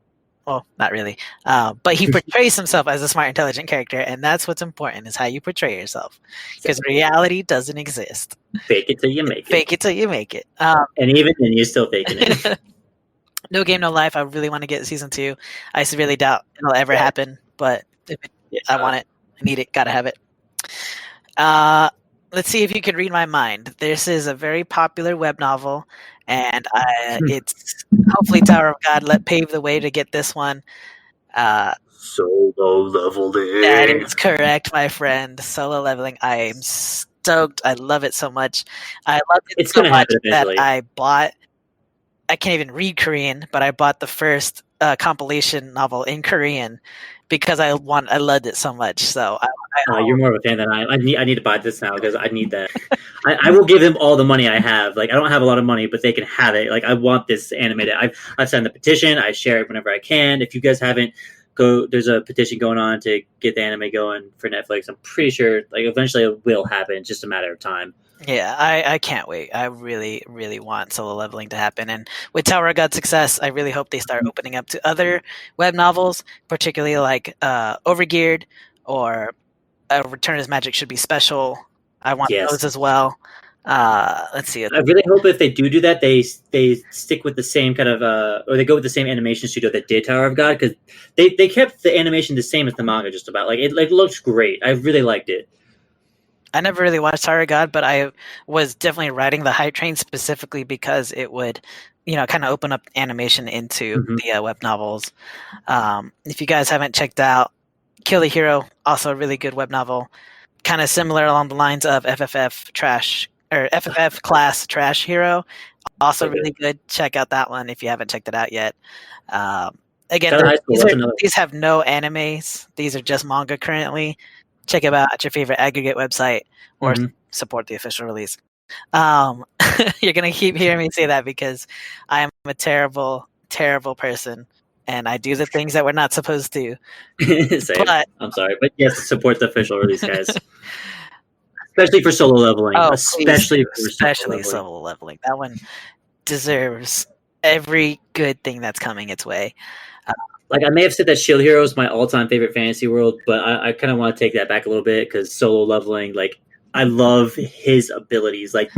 [SPEAKER 3] Well, not really, but he portrays himself as a smart, intelligent character, and that's what's important, is how you portray yourself, because reality doesn't exist.
[SPEAKER 1] Fake it till you make it.
[SPEAKER 3] Fake it till you make it.
[SPEAKER 1] And even then, you're still faking it.
[SPEAKER 3] No Game, No Life. I really want to get season 2. I really doubt it'll ever happen, but I want it. I need it. Gotta have it. Let's see if you could read my mind. This is a very popular web novel, and it's hopefully Tower of God pave the way to get this one.
[SPEAKER 1] Solo leveling.
[SPEAKER 3] That is correct, my friend. Solo leveling. I am stoked. I love it so much. I love it
[SPEAKER 1] It's
[SPEAKER 3] so
[SPEAKER 1] gonna
[SPEAKER 3] much
[SPEAKER 1] happen eventually.
[SPEAKER 3] that I bought. I can't even read Korean, but I bought the first compilation novel in Korean because I loved it so much. So
[SPEAKER 1] you're more of a fan than I am. I need to buy this now because I need that. I will give them all the money I have. Like, I don't have a lot of money, but they can have it. Like, I want this animated. I've signed the petition. I share it whenever I can. If you guys haven't, there's a petition going on to get the anime going for Netflix. I'm pretty sure like eventually it will happen. It's just a matter of time.
[SPEAKER 3] Yeah, I can't wait. I really, really want solo leveling to happen. And with Tower of God's success, I really hope they start opening up to other web novels, particularly like Overgeared or Return as Magic Should Be Special. I want those as well. Let's see.
[SPEAKER 1] I really hope if they do that, they stick with the same kind of, or they go with the same animation studio that did Tower of God, because they kept the animation the same as the manga just about. Like, it looks great. I really liked it.
[SPEAKER 3] I never really watched Tower of God, but I was definitely riding the hype train specifically because it would, kind of open up animation into the web novels. If you guys haven't checked out Kill the Hero, also a really good web novel, kind of similar along the lines of FFF Class Trash Hero, also really good. Check out that one if you haven't checked it out yet. Again, these have no animes. These are just manga currently. Check it out at your favorite aggregate website or support the official release. You're going to keep hearing me say that because I am a terrible, terrible person and I do the things that we're not supposed to.
[SPEAKER 1] But, I'm sorry, but yes, support the official release, guys. Especially for solo leveling. Especially
[SPEAKER 3] solo leveling. That one deserves every good thing that's coming its way.
[SPEAKER 1] Like, I may have said that Shield Hero is my all-time favorite fantasy world, but I kind of want to take that back a little bit because solo leveling, like, I love his abilities. Like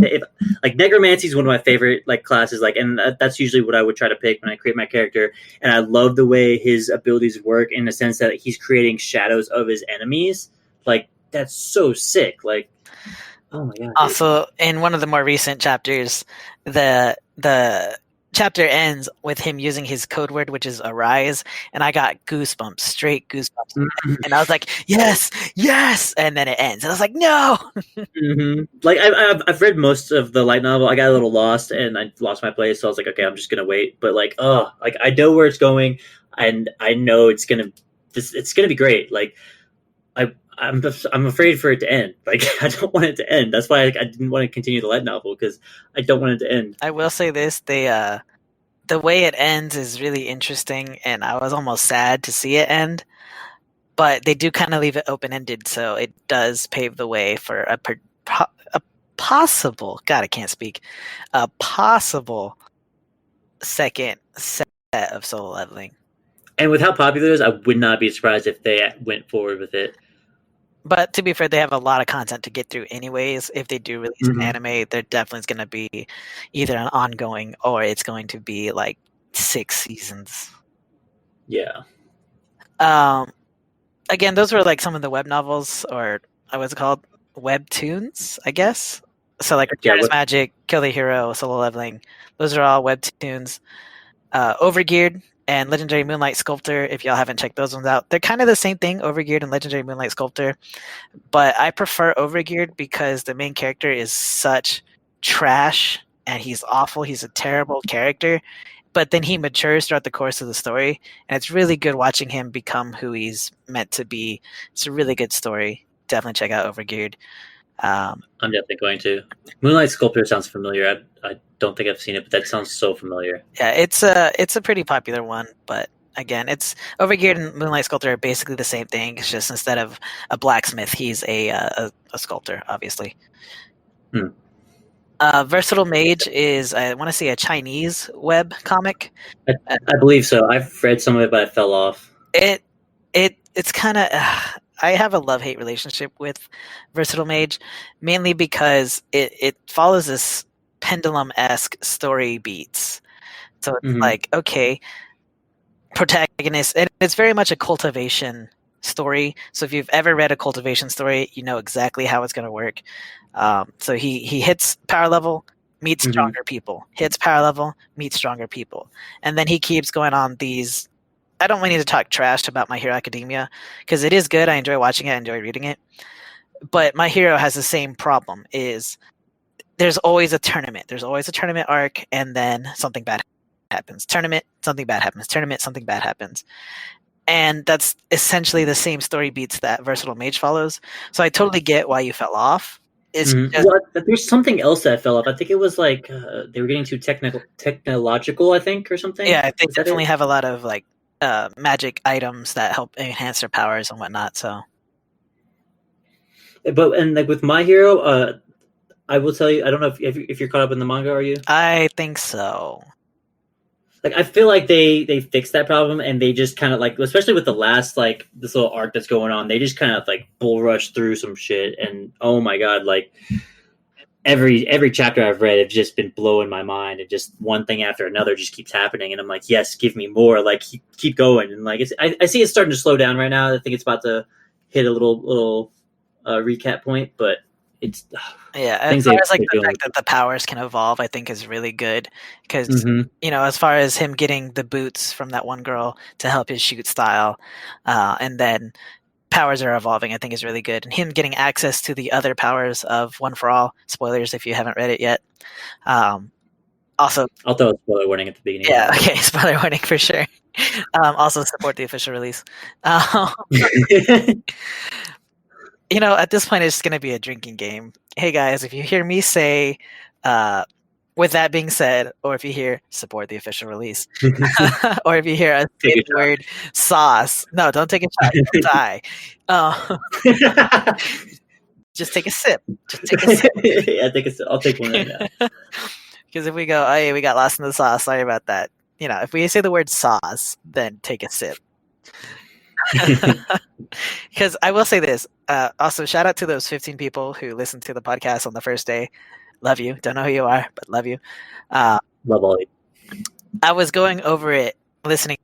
[SPEAKER 1] necromancy is one of my favorite classes. And that's usually what I would try to pick when I create my character. And I love the way his abilities work in the sense that he's creating shadows of his enemies. Like, that's so sick. Like, oh my god.
[SPEAKER 3] Also, in one of the more recent chapters, the chapter ends with him using his code word, which is arise, and I got goosebumps, straight goosebumps. And I was like, yes, and then it ends, and I was like, no.
[SPEAKER 1] Like, I've read most of the light novel. I got a little lost, and I lost my place, so I was like, okay, I'm just gonna wait. But I know where it's going, and I know it's gonna be great. Like, I'm afraid for it to end. Like, I don't want it to end. That's why I didn't want to continue the light novel, because I don't want it to end.
[SPEAKER 3] I will say this: the way it ends is really interesting, and I was almost sad to see it end. But they do kind of leave it open ended, so it does pave the way for a possible. God, I can't speak. A possible second set of solo leveling.
[SPEAKER 1] And with how popular it is, I would not be surprised if they went forward with it.
[SPEAKER 3] But to be fair, they have a lot of content to get through anyways. If they do release an anime, there definitely is going to be either an ongoing or it's going to be like 6 seasons.
[SPEAKER 1] Yeah.
[SPEAKER 3] Again, those were like some of the web novels, or what's it called? Webtoons, I guess. So like Return as Magic, Kill the Hero, Solo Leveling. Those are all webtoons. Overgeared and Legendary Moonlight Sculptor, if y'all haven't checked those ones out. They're kind of the same thing, Overgeared and Legendary Moonlight Sculptor. But I prefer Overgeared because the main character is such trash and he's awful. He's a terrible character. But then he matures throughout the course of the story. And it's really good watching him become who he's meant to be. It's a really good story. Definitely check out Overgeared.
[SPEAKER 1] I'm definitely going to. Moonlight Sculptor sounds familiar. I don't think I've seen it, but that sounds so familiar.
[SPEAKER 3] Yeah, it's a pretty popular one, but again, it's Overgeared and Moonlight Sculptor are basically the same thing. It's just instead of a blacksmith, he's a sculptor, obviously. Versatile Mage is, I want to say, a Chinese web comic.
[SPEAKER 1] I believe so. I've read some of it, but I fell off.
[SPEAKER 3] It's kind of I have a love-hate relationship with Versatile Mage, mainly because it follows this pendulum-esque story beats. So it's like, okay, protagonist, and it's very much a cultivation story. So if you've ever read a cultivation story, you know exactly how it's going to work. So he hits power level, meets stronger people, hits power level, meets stronger people, and then he keeps going on these. I don't need to talk trash about My Hero Academia because it is good. I enjoy watching it. I enjoy reading it. But My Hero has the same problem: is there's always a tournament. There's always a tournament arc, and then something bad happens. Tournament, something bad happens. Tournament, something bad happens. And that's essentially the same story beats that Versatile Mage follows. So I totally get why you fell off. It's just,
[SPEAKER 1] well, there's something else that fell off. I think it was like they were getting too technological, I think, or something.
[SPEAKER 3] Yeah, they definitely have a lot of like magic items that help enhance their powers and whatnot. So,
[SPEAKER 1] but like with My Hero, I will tell you, I don't know if you're caught up in the manga. Are you?
[SPEAKER 3] I think so.
[SPEAKER 1] Like I feel like they fixed that problem, and they just kind of like, especially with the last like this little arc that's going on, they just kind of like bull rush through some shit, and oh my god, like every chapter I've read, it's just been blowing my mind, and just one thing after another just keeps happening, and I'm like, yes, give me more, like keep going, and like I see it's starting to slow down right now. I think it's about to hit a little recap point, but it's
[SPEAKER 3] as far as like the fact that the powers can evolve, I think is really good because you know, as far as him getting the boots from that one girl to help his shoot style, and then powers are evolving, I think is really good, and him getting access to the other powers of One for All. Spoilers if you haven't read it yet. Also,
[SPEAKER 1] I'll throw a spoiler warning at the beginning.
[SPEAKER 3] Yeah, okay, spoiler warning for sure. Also support the official release. You know, at this point, it's going to be a drinking game. Hey, guys, if you hear me say, with that being said, or if you hear support the official release, or if you hear us say the word sauce, no, don't take a shot. You'll die. Just take a sip. Just take a sip.
[SPEAKER 1] Yeah, take a sip. I'll take one right now.
[SPEAKER 3] Because if we go, oh, yeah, we got lost in the sauce, sorry about that. You know, if we say the word sauce, then take a sip. Because I will say this. Also, shout out to those 15 people who listened to the podcast on the first day. Love you. Don't know who you are, but love you.
[SPEAKER 1] Love all you.
[SPEAKER 3] I was going over it, listening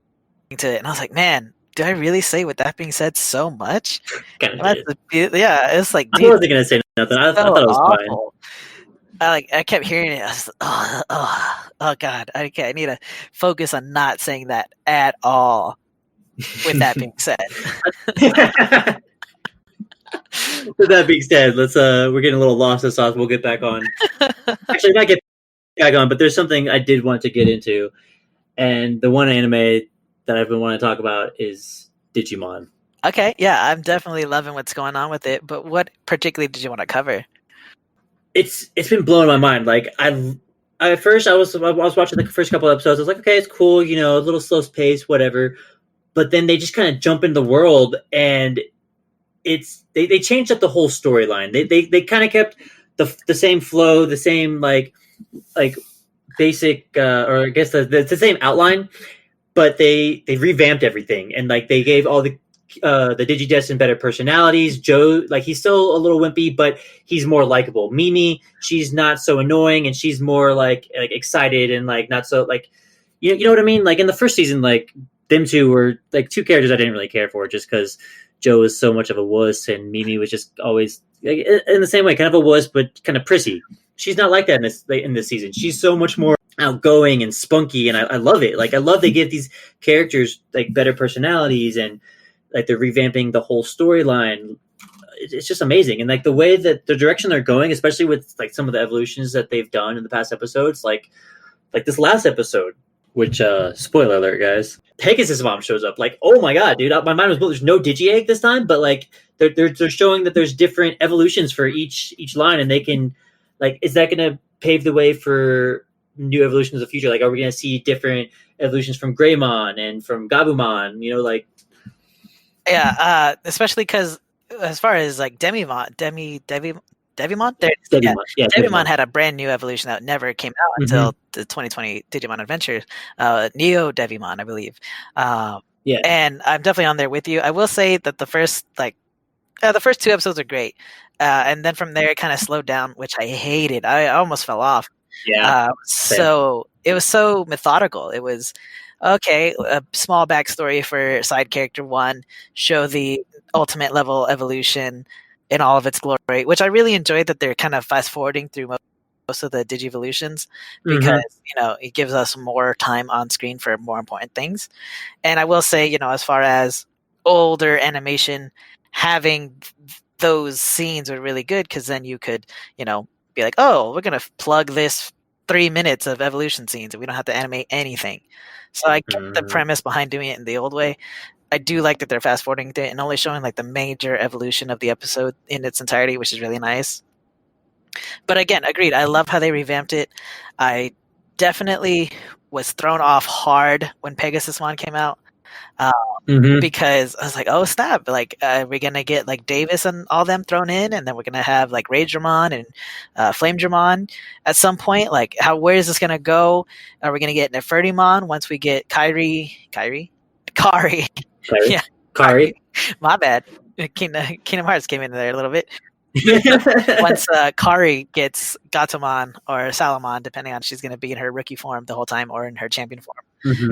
[SPEAKER 3] to it, and I was like, man, do I really say with that being said so much? Yeah, it's like, dude,
[SPEAKER 1] I wasn't gonna say nothing. I thought it was awful.
[SPEAKER 3] Fine. I kept hearing it. I was like, oh god, I need to focus on not saying that at all. With that being said.
[SPEAKER 1] With that being said, let's we're getting a little lost in the sauce. We'll get back on. Actually, not get back on, but there's something I did want to get into, and the one anime that I've been wanting to talk about is Digimon.
[SPEAKER 3] Okay, yeah, I'm definitely loving what's going on with it. But what particularly did you want to cover?
[SPEAKER 1] It's been blowing my mind. Like at first I was watching the first couple episodes. I was like, okay, it's cool, you know, a little slow pace, whatever. But then they just kind of jump in the world, and they changed up the whole storyline. They kind of kept the same flow, the same like basic or I guess the same outline, but they revamped everything, and like they gave all the Digidestined better personalities. Joe, like he's still a little wimpy, but he's more likable. Mimi, she's not so annoying, and she's more like excited and like not so like you know what I mean. Like in the first season, like them two were like two characters I didn't really care for, just because Joe was so much of a wuss, and Mimi was just always like, in the same way, kind of a wuss, but kind of prissy. She's not like that in this season. She's so much more outgoing and spunky, and I love it. Like I love they give these characters like better personalities, and like they're revamping the whole storyline. It's just amazing, and like the way that the direction they're going, especially with like some of the evolutions that they've done in the past episodes, like this last episode. Which, spoiler alert, guys, Pegasus mom shows up. Like, oh my god, dude, my mind was blown. There's no Digi-Egg this time, but like they're showing that there's different evolutions for each line, and they can like, is that going to pave the way for new evolutions of the future? Like, are we going to see different evolutions from Greymon and from Gabumon. You know, like
[SPEAKER 3] Yeah, especially because as far as like Devimon,
[SPEAKER 1] Devimon. Yeah,
[SPEAKER 3] Devimon had a brand new evolution that never came out until the 2020 Digimon Adventure, Neo Devimon, I believe.
[SPEAKER 1] Yeah.
[SPEAKER 3] And I'm definitely on there with you. I will say that the first two episodes are great, and then from there it kind of slowed down, which I hated. I almost fell off.
[SPEAKER 1] Yeah.
[SPEAKER 3] So it was so methodical. It was okay, a small backstory for side character one, show the ultimate level evolution in all of its glory, which I really enjoyed that they're kind of fast forwarding through most of the Digivolutions because it gives us more time on screen for more important things. And I will say, as far as older animation, having those scenes are really good because then you could, be like, oh, we're gonna plug this 3 minutes of evolution scenes and we don't have to animate anything. So I get the premise behind doing it in the old way. I do like that they're fast forwarding it and only showing like the major evolution of the episode in its entirety, which is really nice. But again, agreed. I love how they revamped it. I definitely was thrown off hard when Pegasusmon came out. Because I was like, oh snap! Like, we're gonna get like Davis and all them thrown in, and then we're gonna have like Ragedramon and Flamedramon at some point. Like, where is this gonna go? Are we gonna get Nefertimon once we get Kari? Yeah,
[SPEAKER 1] Kari.
[SPEAKER 3] My bad. Kingdom Hearts came in there a little bit. Once Kari gets Gatomon or Salamon, depending on if she's going to be in her rookie form the whole time or in her champion form,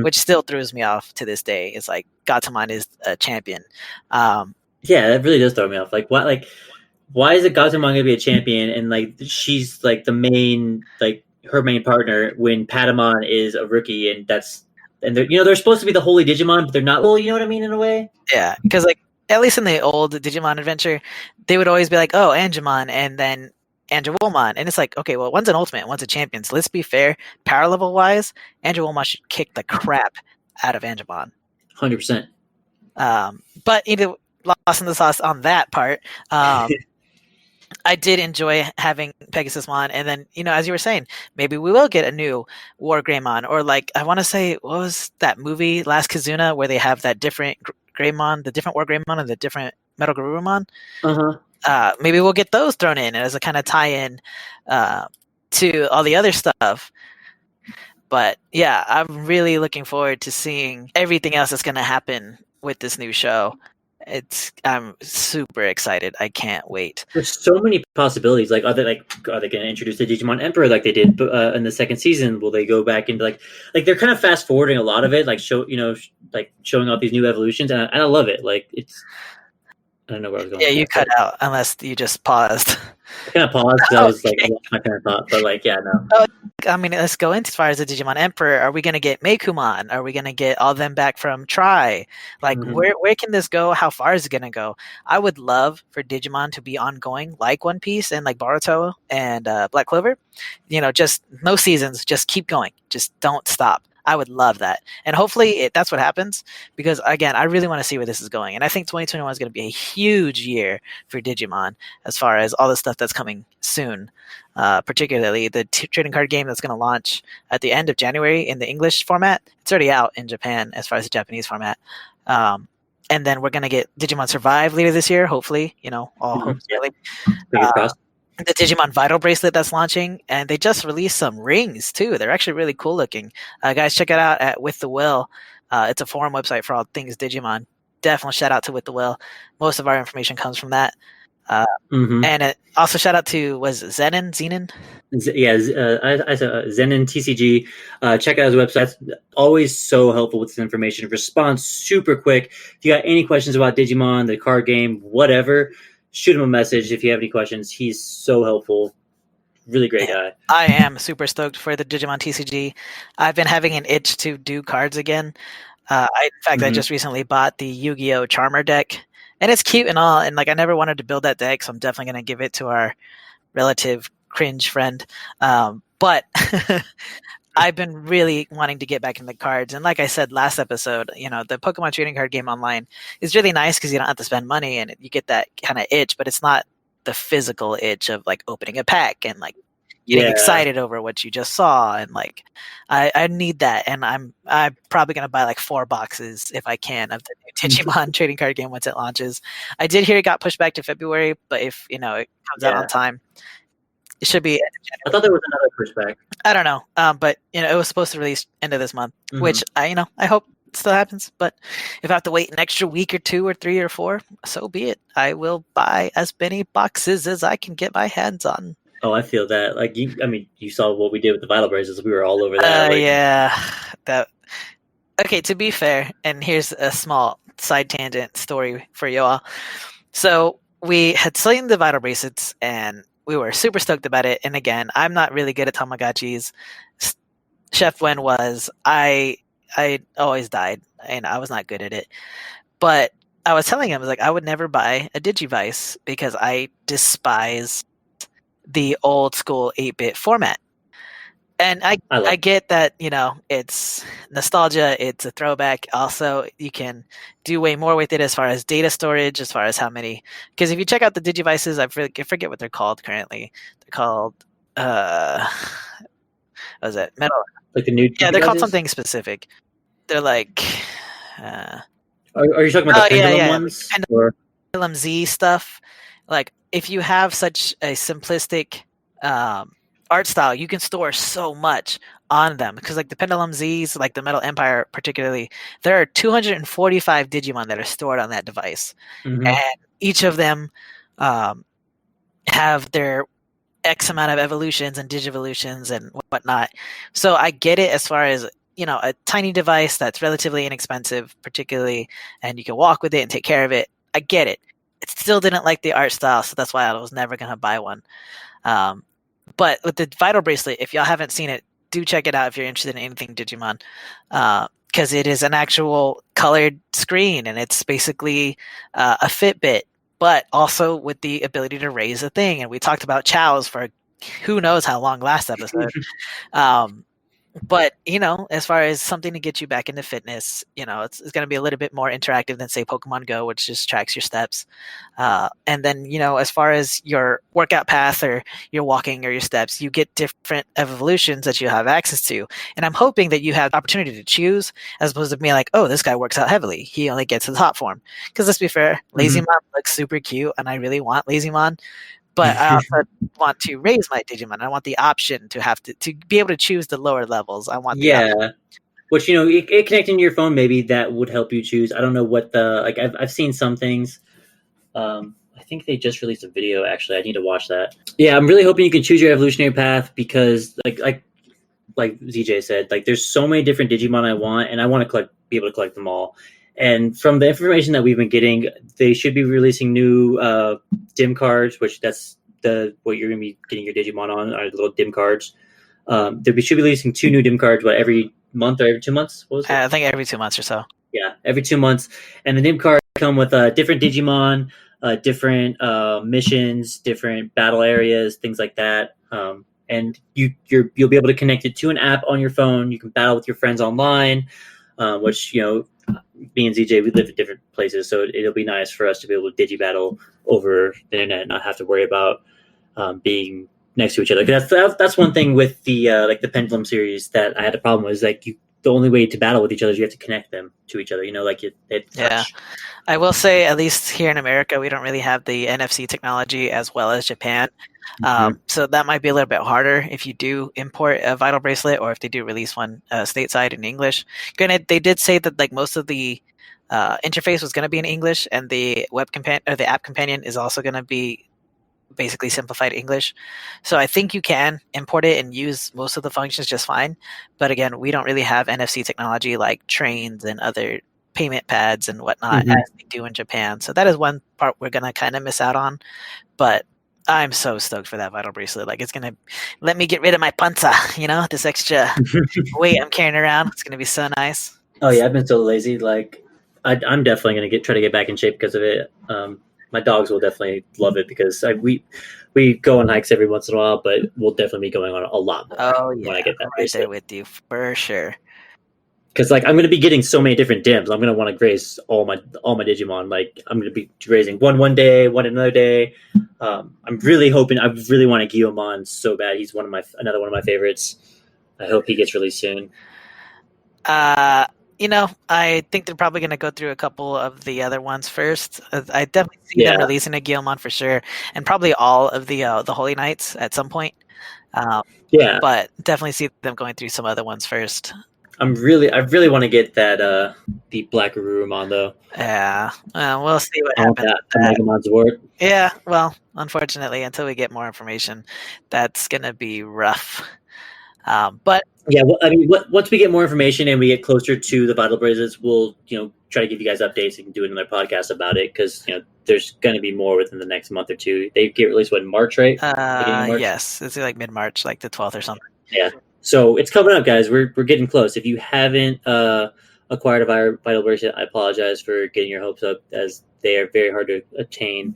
[SPEAKER 3] which still throws me off to this day. It's like Gatomon is a champion.
[SPEAKER 1] Yeah, that really does throw me off. Like, what? Like, why is it Gatomon going to be a champion and like she's like the main, like her main partner when Patamon is a rookie and they're supposed to be the holy Digimon, but they're not. Well, you know what I mean in a way.
[SPEAKER 3] Yeah, because like at least in the old Digimon Adventure, they would always be like, oh, Angemon, and then Angewomon. And it's like, okay, well, one's an ultimate, one's a champion. So let's be fair. Power level wise, Angewomon should kick the crap out of Angemon.
[SPEAKER 1] 100%.
[SPEAKER 3] But lost in the sauce on that part. I did enjoy having Pegasusmon, and then as you were saying, maybe we will get a new War Greymon, or like I want to say, what was that movie Last Kizuna where they have that different Greymon, the different War Greymon and the different Metal Garurumon? Maybe we'll get those thrown in as a kind of tie-in to all the other stuff. But yeah, I'm really looking forward to seeing everything else that's going to happen with this new show. I'm super excited. I can't wait.
[SPEAKER 1] There's so many possibilities. Like, are they going to introduce the Digimon Emperor like they did in the second season? Will they go back into like they're kind of fast forwarding a lot of it, like showing off these new evolutions, and I love it. Like I don't know where I was going.
[SPEAKER 3] Yeah, you cut out unless you just paused.
[SPEAKER 1] I kind of paused because I was like, I lost my kind of thought, but like, yeah, no.
[SPEAKER 3] I mean, let's go into as far as the Digimon Emperor. Are we going to get Meikumon? Are we going to get all them back from Tri? Like, where can this go? How far is it going to go? I would love for Digimon to be ongoing, like One Piece and like Boruto and Black Clover. Just no seasons, just keep going, just don't stop. I would love that. And hopefully that's what happens because, again, I really want to see where this is going. And I think 2021 is going to be a huge year for Digimon as far as all the stuff that's coming soon, particularly the trading card game that's going to launch at the end of January in the English format. It's already out in Japan as far as the Japanese format. And then we're going to get Digimon Survive later this year, hopefully, all hopes really. The Digimon Vital Bracelet that's launching, and they just released some rings too. They're actually really cool looking. Guys, check it out at With the Will. It's a forum website for all things Digimon. Definitely shout out to With the Will. Most of our information comes from that. And also shout out to Zenon?
[SPEAKER 1] I said Zenon TCG. Check out his website. It's always so helpful with this information. Response super quick. If you got any questions about Digimon, the card game, whatever, shoot him a message if you have any questions. He's so helpful. Really great guy.
[SPEAKER 3] I am super stoked for the Digimon TCG. I've been having an itch to do cards again. In fact, I just recently bought the Yu-Gi-Oh! Charmer deck. And it's cute and all. And like I never wanted to build that deck, so I'm definitely going to give it to our relative cringe friend. But I've been really wanting to get back into cards. And like I said last episode, the Pokemon trading card game online is really nice because you don't have to spend money and you get that kind of itch, but it's not the physical itch of like opening a pack and like getting
[SPEAKER 1] Yeah.
[SPEAKER 3] excited over what you just saw, and like I need that, and I'm probably gonna buy like 4 boxes if I can of the new Digimon trading card game once it launches. I did hear it got pushed back to February, but if it comes out on time, it should be.
[SPEAKER 1] I thought there was another pushback.
[SPEAKER 3] I don't know, but it was supposed to release end of this month, which I hope still happens. But if I have to wait an extra week or 2 or 3 or 4, so be it. I will buy as many boxes as I can get my hands on.
[SPEAKER 1] Oh, I feel that. Like you saw what we did with the Vital Braces. We were all over that.
[SPEAKER 3] Yeah, that. Okay, to be fair, and here's a small side tangent story for you all. So we had seen the Vital Bracelets, and we were super stoked about it. And again, I'm not really good at Tamagotchis. Chef Wen was. I always died, and I was not good at it. But I was telling him, I was like, I would never buy a Digivice because I despise the old school 8-bit format. And I get that, it's nostalgia, it's a throwback. Also, you can do way more with it as far as data storage, as far as how many. Because if you check out the Digivices, I forget what they're called currently. They're called, what was it? Metal.
[SPEAKER 1] Like the new Digivices?
[SPEAKER 3] Yeah, they're called something specific. They're like.
[SPEAKER 1] Are you talking about the Pendulum ones?
[SPEAKER 3] Pendulum Z stuff. Like, if you have such a simplistic art style, you can store so much on them, because like the Pendulum Z's, like the Metal Empire particularly, there are 245 Digimon that are stored on that device, and each of them have their X amount of evolutions and Digivolutions and whatnot. So I get it as far as a tiny device that's relatively inexpensive, particularly, and you can walk with it and take care of it. I get it. It still didn't like the art style, so that's why I was never gonna buy one. But with the Vital Bracelet, if y'all haven't seen it, do check it out if you're interested in anything Digimon, because it is an actual colored screen, and it's basically a Fitbit, but also with the ability to raise a thing. And we talked about chows for who knows how long last episode. But as far as something to get you back into fitness, it's going to be a little bit more interactive than, say, Pokemon Go, which just tracks your steps. And then as far as your workout path or your walking or your steps, you get different evolutions that you have access to. And I'm hoping that you have the opportunity to choose, as opposed to being like, oh, this guy works out heavily, he only gets to the top form. Because let's be fair, Lazymon looks super cute, and I really want Lazymon. But I also want to raise my Digimon. I want the option to have to be able to choose the lower levels. I want
[SPEAKER 1] which it connecting to your phone, maybe that would help you choose. I don't know what I've seen some things. I think they just released a video. Actually, I need to watch that. Yeah, I'm really hoping you can choose your evolutionary path, because like ZJ said, like there's so many different Digimon I want, and I want to be able to collect them all. And from the information that we've been getting, they should be releasing new dim cards, which that's what you're going to be getting your Digimon on, are little dim cards. They should be releasing 2 new dim cards, every month or every 2 months? What was it?
[SPEAKER 3] I think every 2 months or so.
[SPEAKER 1] Yeah, every 2 months. And the dim cards come with different Digimon, different missions, different battle areas, things like that. And you'll be able to connect it to an app on your phone. You can battle with your friends online, which, me and ZJ, we live in different places, so it'll be nice for us to be able to digibattle over the internet and not have to worry about being next to each other. That's one thing with the the Pendulum series that I had a problem with, is the only way to battle with each other is you have to connect them to each other.
[SPEAKER 3] Yeah. I will say, at least here in America, we don't really have the NFC technology as well as Japan. So that might be a little bit harder if you do import a Vital Bracelet, or if they do release one stateside in English. Granted, they did say that most of the interface was going to be in English, and the the app companion is also going to be basically simplified English. So I think you can import it and use most of the functions just fine. But again, we don't really have NFC technology like trains and other payment pads and whatnot as they do in Japan. So that is one part we're going to kind of miss out on. But I'm so stoked for that Vital Bracelet. It's going to let me get rid of my panza, this extra weight I'm carrying around. It's going to be so nice.
[SPEAKER 1] Oh yeah, I've been so lazy. I'm definitely going to try to get back in shape because of it. My dogs will definitely love it, because we go on hikes every once in a while, but we'll definitely be going on a lot more when I get that
[SPEAKER 3] right there with you for sure.
[SPEAKER 1] Because I'm going to be getting so many different dims. I'm going to want to graze all my Digimon. I'm going to be grazing one day, one another day. I'm really hoping. I really want to Guillemon so bad. He's another one of my favorites. I hope he gets released soon.
[SPEAKER 3] I think they're probably going to go through a couple of the other ones first. I definitely see them releasing a Guillemon for sure, and probably all of the Holy Knights at some point. But definitely see them going through some other ones first.
[SPEAKER 1] I really want to get that the Black Arurumon though.
[SPEAKER 3] Yeah, we'll see what happens.
[SPEAKER 1] The Megamon Zwart.
[SPEAKER 3] Yeah, well, unfortunately, until we get more information, that's gonna be rough. But
[SPEAKER 1] yeah, well, I mean, once we get more information and we get closer to the Vital Bracelets, we'll try to give you guys updates and do another podcast about it because there's going to be more within the next month or two. They get released in March, right?
[SPEAKER 3] March? Yes, it's like mid-March, like the 12th or something.
[SPEAKER 1] Yeah. So it's coming up, guys. We're getting close. If you haven't acquired a Vital Bracelet, I apologize for getting your hopes up, as they are very hard to obtain.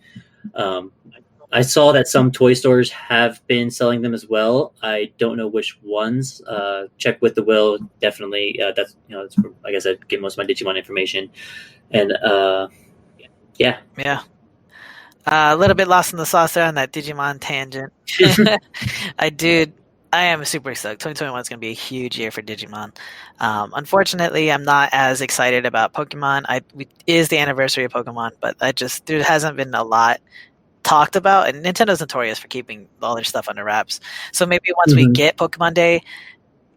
[SPEAKER 1] I saw that some toy stores have been selling them as well. I don't know which ones. Check with the Will, definitely. That's like I said, get most of my Digimon information, and yeah.
[SPEAKER 3] A little bit lost in the sauce there on that Digimon tangent. I am super excited. 2021 is going to be a huge year for Digimon. Unfortunately, I'm not as excited about Pokemon. It is the anniversary of Pokemon, but there hasn't been a lot talked about, and Nintendo's notorious for keeping all their stuff under wraps. So maybe once we get Pokemon Day,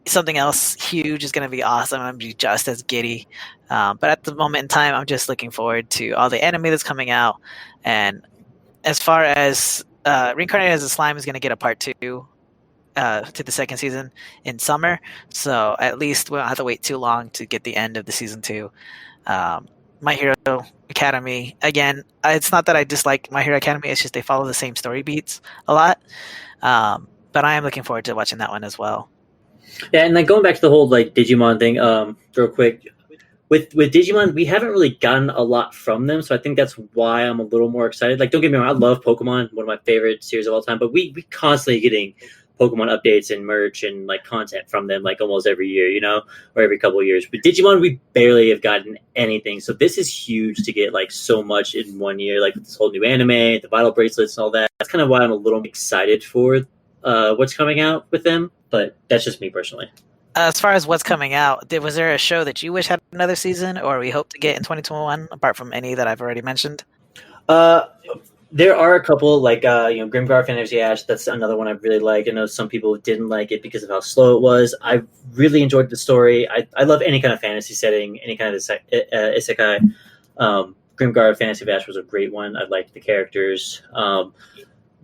[SPEAKER 3] something else huge is going to be awesome. I'm going to be just as giddy. But at the moment in time, I'm just looking forward to all the anime that's coming out. And as far as Reincarnated as a Slime is going to get a part 2 to the second season in summer, so at least we don't have to wait too long to get the end of the season 2. My Hero Academy, again, it's not that I dislike My Hero Academy, it's just they follow the same story beats a lot. But I am looking forward to watching that one as well.
[SPEAKER 1] Yeah, and like going back to the whole like Digimon thing, real quick. With Digimon, we haven't really gotten a lot from them, so I think that's why I'm a little more excited. Like, don't get me wrong, I love Pokemon, one of my favorite series of all time, but we constantly getting Pokemon updates and merch and like content from them like almost every year, or every couple of years. With Digimon, we barely have gotten anything, so this is huge to get like so much in 1 year, like this whole new anime, the Vital Bracelets and all that. That's kind of why I'm a little excited for what's coming out with them, but that's just me personally.
[SPEAKER 3] As far as what's coming out, was there a show that you wish had another season, or we hope to get in 2021, apart from any that I've already mentioned?
[SPEAKER 1] There are a couple, like Grimgar Fantasy Ash. That's another one I really liked. I know some people didn't like it because of how slow it was. I really enjoyed the story. I love any kind of fantasy setting, any kind of isekai. Grimgar Fantasy Ash was a great one. I liked the characters.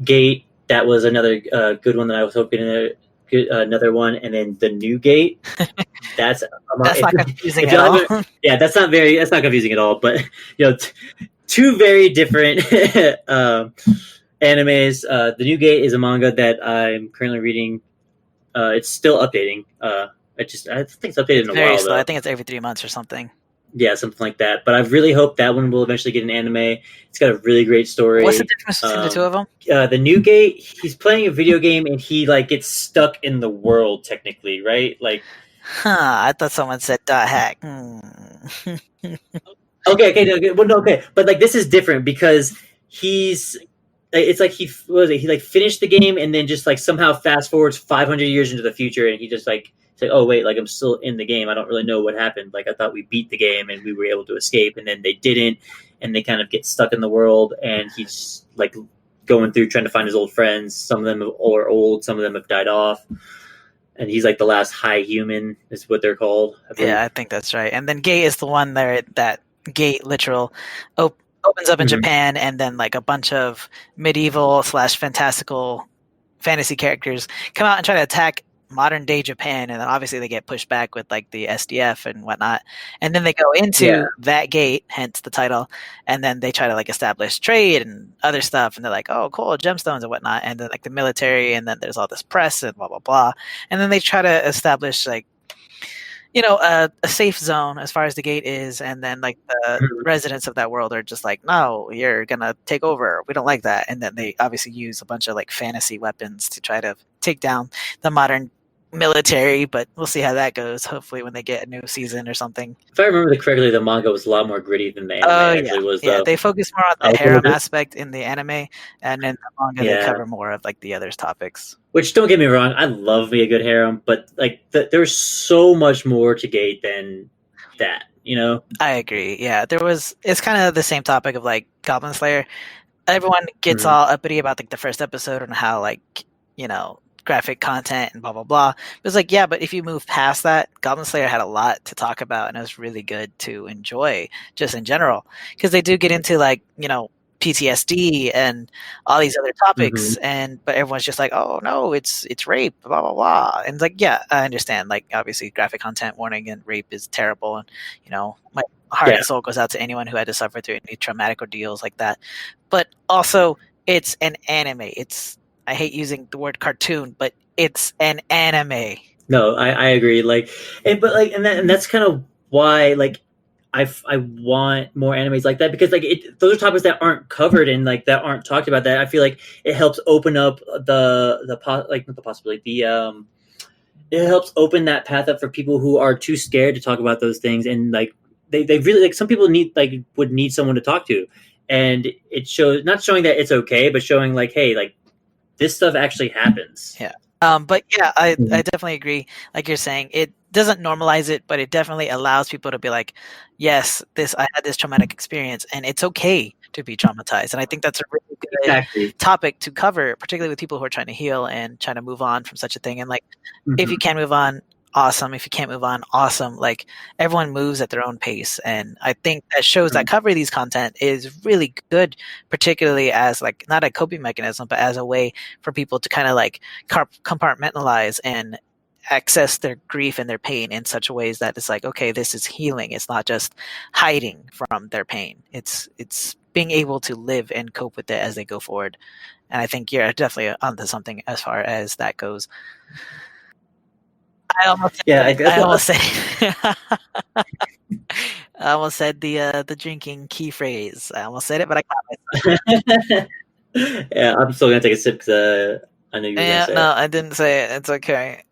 [SPEAKER 1] Gate, that was another good one that I was hoping to another one, and then the new Gate. That's
[SPEAKER 3] not confusing at all.
[SPEAKER 1] Yeah, that's not confusing at all. But two very different animes. The new Gate is a manga that I'm currently reading. It's still updating. I think it's updated in a while.
[SPEAKER 3] Slow. I think it's every 3 months or something.
[SPEAKER 1] Yeah, something like that. But I really hope that one will eventually get an anime. It's got a really great story.
[SPEAKER 3] What's the difference between the two of them?
[SPEAKER 1] The new Gate, he's playing a video game and he like gets stuck in the world technically, right? Like,
[SPEAKER 3] I thought someone said hack.
[SPEAKER 1] Okay. But like this is different because it's like he like finished the game and then just like somehow fast forwards 500 years into the future, and he just like. It's like, oh wait, like I'm still in the game. I don't really know what happened. Like I thought we beat the game and we were able to escape, and then they didn't, and they kind of get stuck in the world. And he's like going through trying to find his old friends. Some of them are old, some of them have died off, and he's like the last high human, is what they're called.
[SPEAKER 3] I think that's right. And then Gate is the one there that Gate literal opens up in Japan, and then like a bunch of medieval / fantastical fantasy characters come out and try to attack modern day Japan, and then obviously they get pushed back with like the SDF and whatnot, and then they go into that gate, hence the title, and then they try to like establish trade and other stuff, and they're like, oh cool, gemstones and whatnot, and then like the military, and then there's all this press and blah blah blah, and then they try to establish like a safe zone as far as the gate is, and then like the residents of that world are just like, no, you're gonna take over, we don't like that, and then they obviously use a bunch of like fantasy weapons to try to take down the modern military, but we'll see how that goes. Hopefully, when they get a new season or something.
[SPEAKER 1] If I remember correctly, the manga was a lot more gritty than the anime actually was.
[SPEAKER 3] Yeah. They focus more on
[SPEAKER 1] a
[SPEAKER 3] the
[SPEAKER 1] little
[SPEAKER 3] harem
[SPEAKER 1] bit.
[SPEAKER 3] aspect in the anime, and in the manga they
[SPEAKER 1] Yeah.
[SPEAKER 3] cover more of like the other topics.
[SPEAKER 1] Which, don't get me wrong, I love me a good harem, but like there's so much more to Gate than that, you know?
[SPEAKER 3] I agree. Yeah, it's kind of the same topic of like Goblin Slayer. Everyone gets
[SPEAKER 1] Mhm.
[SPEAKER 3] all uppity about like the first episode and how like, graphic content and blah blah blah. It was like, yeah, but if you move past that, Goblin Slayer had a lot to talk about, and it was really good to enjoy just in general, because they do get into like PTSD and all these other topics, but everyone's just like, oh no, it's rape, blah blah blah, and it's like, yeah, I understand. Like, obviously, graphic content warning and rape is terrible, and my heart and soul goes out to anyone who had to suffer through any traumatic ordeals like that. But also, it's an anime. I hate using the word cartoon, but it's an anime.
[SPEAKER 1] No, I agree. And that's kind of why I want more animes like that, because those are topics that aren't covered and like that aren't talked about. That I feel like it helps open up not the possibility, it helps open that path up for people who are too scared to talk about those things, and like they really, like, some people would need someone to talk to, and it shows, not showing that it's okay, but showing like, hey, like, this stuff actually happens.
[SPEAKER 3] Yeah. But yeah, I definitely agree. Like you're saying, it doesn't normalize it, but it definitely allows people to be like, yes, I had this traumatic experience, and it's okay to be traumatized. And I think that's a really good topic to cover, particularly with people who are trying to heal and trying to move on from such a thing. And like, if you can move on, awesome. If you can't move on, awesome. Like, everyone moves at their own pace, and I think that shows that covering these content is really good, particularly as like not a coping mechanism, but as a way for people to kind of like compartmentalize and access their grief and their pain in such ways that it's like, okay, this is healing. It's not just hiding from their pain. It's being able to live and cope with it as they go forward. And I think you're definitely onto something as far as that goes. I almost said the drinking key phrase. I almost said it, but I caught
[SPEAKER 1] myself. Yeah, I'm still gonna take a sip because I know you were gonna say
[SPEAKER 3] I didn't say it. It's okay.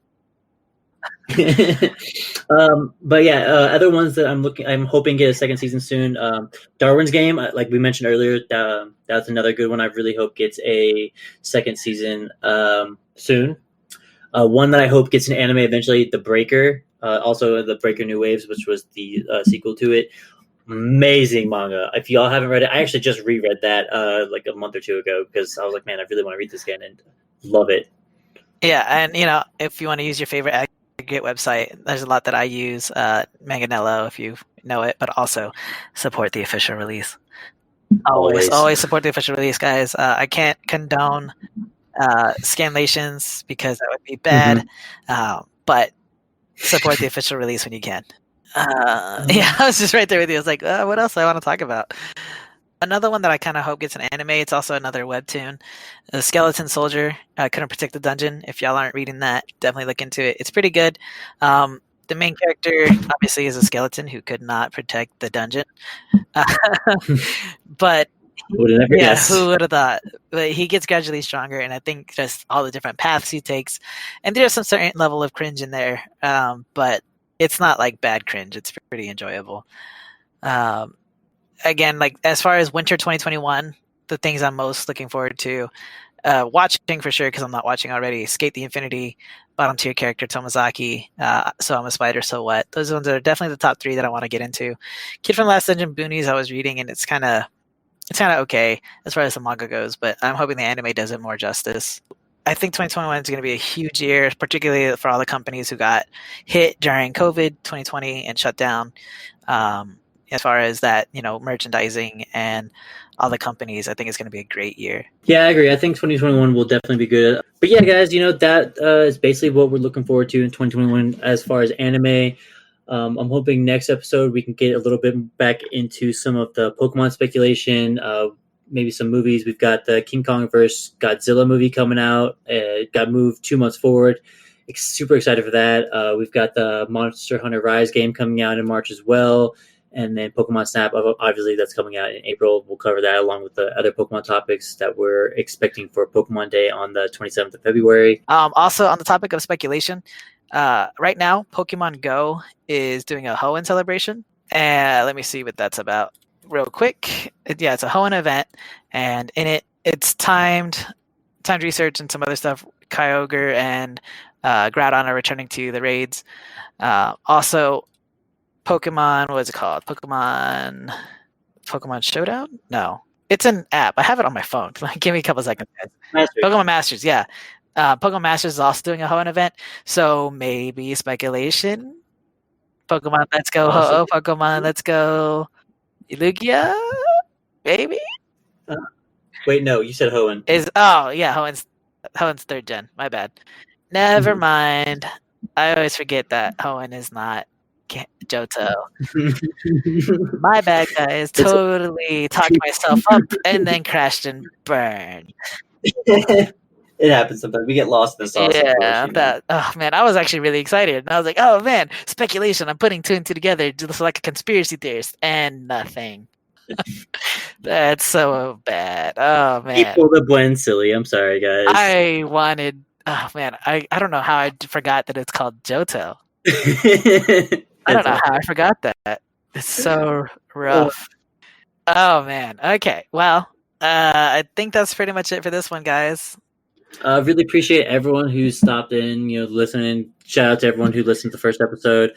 [SPEAKER 1] But yeah, other ones that I'm hoping get a second season soon. Darwin's Game, like we mentioned earlier, that's another good one. I really hope gets a second season soon. One that I hope gets an anime eventually, The Breaker. Also, The Breaker New Waves, which was the sequel to it. Amazing manga. If y'all haven't read it, I actually just reread that like a month or two ago, because I was like, man, I really want to read this again, and love it.
[SPEAKER 3] Yeah, and if you want to use your favorite aggregate website, there's a lot that I use, Manganello, if you know it, but also support the official release. Always support the official release, guys. I can't condone scanlations, because that would be bad, but support the official release when you can. Yeah, I was just right there with you. I was like, what else do I want to talk about? Another one that I kind of hope gets an anime, it's also another webtoon, Skeleton Soldier, Couldn't Protect the Dungeon. If y'all aren't reading that, definitely look into it. It's pretty good. The main character obviously is a skeleton who could not protect the dungeon, but who would have thought? But he gets gradually stronger, and I think just all the different paths he takes, and there's some certain level of cringe in there, but it's not like bad cringe. It's pretty enjoyable. Again, like, as far as winter 2021, the things I'm most looking forward to watching for sure, because I'm not watching already, Skate the Infinity, bottom tier character Tomazaki, So I'm a Spider, So What. Those ones are definitely the top 3 that I want to get into. Kid from Last Dungeon Boonies I was reading, and it's kind of okay as far as the manga goes, but I'm hoping the anime does it more justice. I think 2021 is going to be a huge year, particularly for all the companies who got hit during COVID 2020 and shut down. As far as that, merchandising and all the companies, I think it's going to be a great year.
[SPEAKER 1] Yeah, I agree. I think 2021 will definitely be good. But yeah, guys, that is basically what we're looking forward to in 2021 as far as anime. I'm hoping next episode we can get a little bit back into some of the Pokemon speculation, maybe some movies. We've got the King Kong vs. Godzilla movie coming out. It got moved 2 months forward. Super excited for that. We've got the Monster Hunter Rise game coming out in March as well. And then Pokemon Snap, obviously, that's coming out in April. We'll cover that along with the other Pokemon topics that we're expecting for Pokemon Day on the 27th of February.
[SPEAKER 3] Also, on the topic of speculation, right now, Pokemon Go is doing a Hoenn celebration. And let me see what that's about real quick. It's a Hoenn event, and in it, it's timed research and some other stuff. Kyogre and Groudon are returning to the raids. Also, Pokemon, what is it called? Pokemon Showdown? No. It's an app. I have it on my phone. Give me a couple seconds, guys.
[SPEAKER 1] Masters.
[SPEAKER 3] Pokemon Masters, yeah. Pokemon Masters is also doing a Hoenn event, so maybe speculation. Pokemon Let's Go Ho-Oh, Pokemon Let's Go Lugia, maybe?
[SPEAKER 1] Wait, no, you said Hoenn.
[SPEAKER 3] Hoenn's 3rd gen. My bad. Never mind. I always forget that Hoenn is not Johto. My bad, guys. Totally talked myself up and then crashed and burned.
[SPEAKER 1] It happens sometimes. We get lost in the sauce.
[SPEAKER 3] Oh man, I was actually really excited. And I was like, oh man, speculation. I'm putting 2 and 2 together just like a conspiracy theorist, and nothing. That's so bad. Oh man.
[SPEAKER 1] People the blend silly. I'm sorry, guys.
[SPEAKER 3] I don't know how I forgot that it's called Johto. I don't know how I forgot that. It's so rough. Oh man. Okay. Well, I think that's pretty much it for this one, guys.
[SPEAKER 1] I really appreciate everyone who stopped in, listening. Shout out to everyone who listened to the first episode.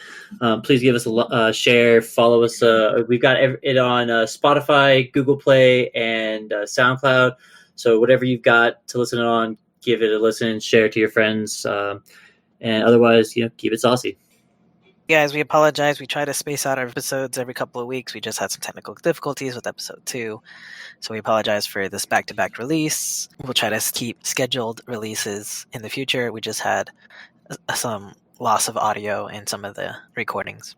[SPEAKER 1] Please give us a share, follow us. We've got it on Spotify, Google Play, and SoundCloud. So whatever you've got to listen on, give it a listen, share it to your friends, and otherwise, keep it saucy.
[SPEAKER 3] Guys, we apologize. We try to space out our episodes every couple of weeks. We just had some technical difficulties with episode 2. So we apologize for this back-to-back release. We'll try to keep scheduled releases in the future. We just had some loss of audio in some of the recordings.